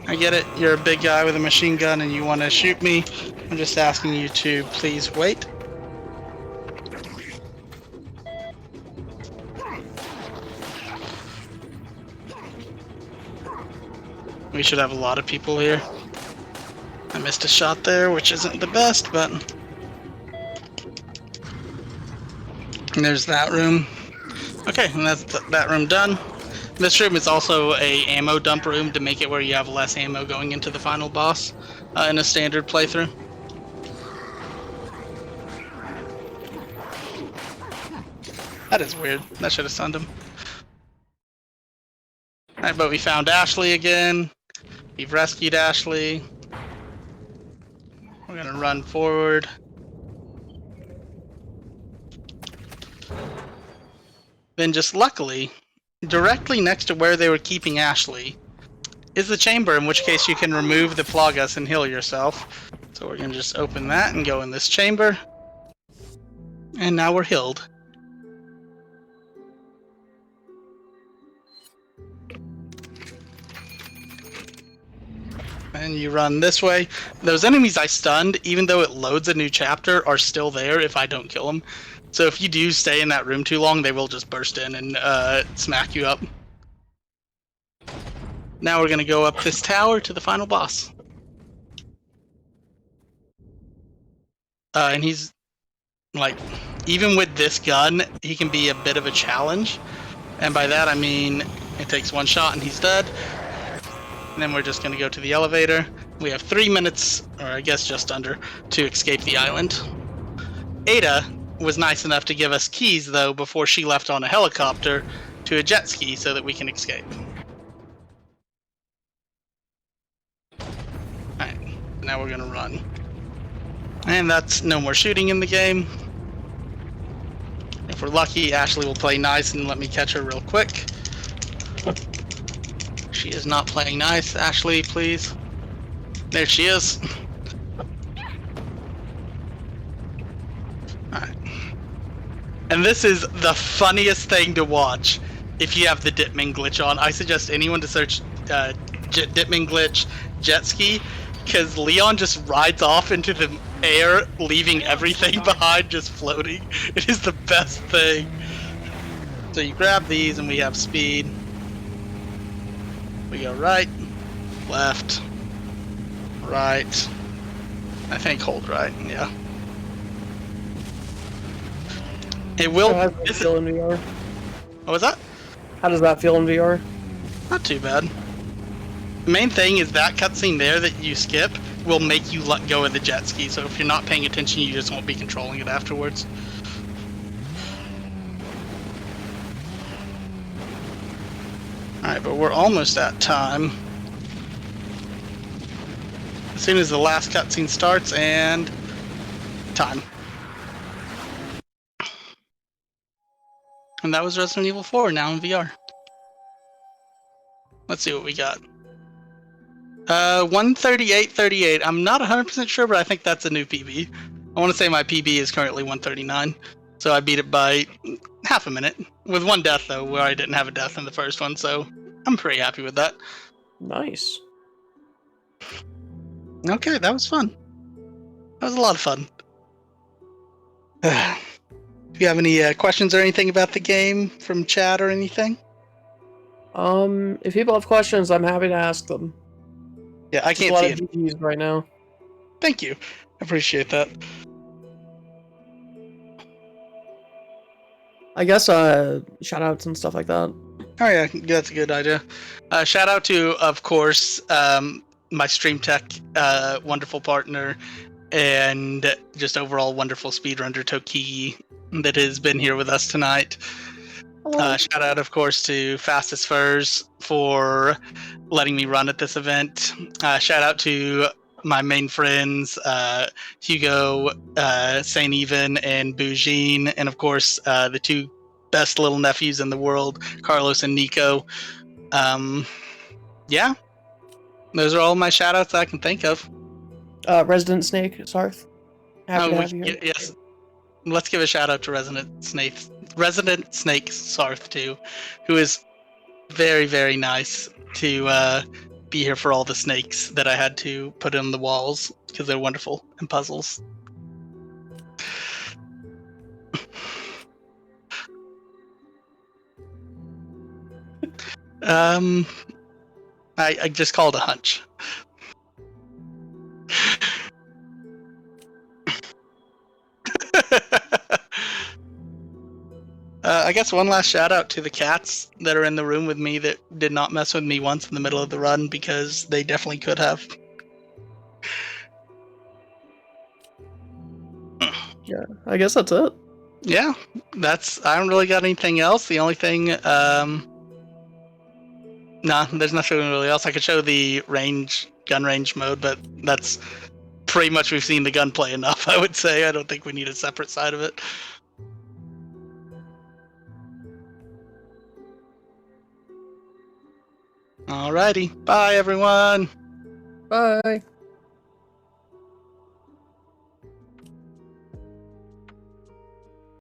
S1: I get it, you're a big guy with a machine gun and you want to shoot me. I'm just asking you to please wait. We should have a lot of people here. I missed a shot there, which isn't the best, but... And there's that room. Okay, and that's that room done. This room is also a ammo dump room to make it where you have less ammo going into the final boss in a standard playthrough. That is weird. That should have stunned him. Alright, but we found Ashley again. We've rescued Ashley. We're gonna run forward. then just luckily, directly next to where they were keeping Ashley, is the chamber, in which case you can remove the Plagas and heal yourself. So we're going to just open that and go in this chamber. And now we're healed. And you run this way. Those enemies I stunned, even though it loads a new chapter, are still there if I don't kill them. So if you do stay in that room too long, they will just burst in and smack you up. Now we're going to go up this tower to the final boss. And he's, like, even with this gun, he can be a bit of a challenge. And by that I mean it takes one shot and he's dead. And then we're just going to go to the elevator. We have 3 minutes, or I guess just under, to escape the island. Ada was nice enough to give us keys, though, before she left on a helicopter to a jet ski so that we can escape. Alright, now we're going to run. And that's no more shooting in the game. If we're lucky, Ashley will play nice and let me catch her real quick. She is not playing nice. Ashley, please. There she is. Alright. And this is the funniest thing to watch if you have the Ditman glitch on. I suggest anyone to search Ditman glitch jet ski, because Leon just rides off into the air, leaving everything behind, just floating. It is the best thing. So you grab these and we have speed. We go right, left, right. I think hold right, yeah. It will.
S2: How does that feel in VR?
S1: What was that?
S2: How does that feel in VR?
S1: Not too bad. The main thing is that cutscene there that you skip will make you let go of the jet ski, so if you're not paying attention, you just won't be controlling it afterwards. Alright, but we're almost at time. As soon as the last cutscene starts, and time. And that was Resident Evil 4, now in VR. Let's see what we got. 138.38. I'm not 100% sure, but I think that's a new PB. I want to say my PB is currently 139, so I beat it by half a minute. With one death, though, where I didn't have a death in the first one, so I'm pretty happy with that.
S2: Nice.
S1: Okay, that was fun. That was a lot of fun. Do you have any questions or anything about the game from chat or anything?
S2: If people have questions, I'm happy to ask them.
S1: Yeah, I
S2: Just a
S1: can't
S2: lot
S1: see
S2: of
S1: it.
S2: GGs right now.
S1: Thank you. I appreciate that.
S2: I guess shout outs and stuff like that.
S1: Oh yeah, that's a good idea. Shout out to, of course, my Stream Tech wonderful partner and just overall wonderful speedrunner Toki that has been here with us tonight. Shout out, of course, to Fastest Furs for letting me run at this event. Shout out to my main friends, Hugo, Saint Even, and Boujine, and of course, the two best little nephews in the world, Carlos and Nico. Yeah, those are all my shout outs I can think of.
S2: Resident Snake, Sarth. Happy to have you here.
S1: Yes, let's give a shout out to Resident Snake Sarth too, who is very, very nice to be here for all the snakes that I had to put on the walls because they're wonderful and puzzles. I just called a hunch. I guess one last shout out to the cats that are in the room with me that did not mess with me once in the middle of the run, because they definitely could have.
S2: Yeah, I guess that's it.
S1: Yeah, I don't really got anything else. The only thing, there's nothing really else. I could show the gun range mode, but that's pretty much, we've seen the gunplay enough, I would say. I don't think we need a separate side of it. Alrighty. Bye, everyone.
S2: Bye.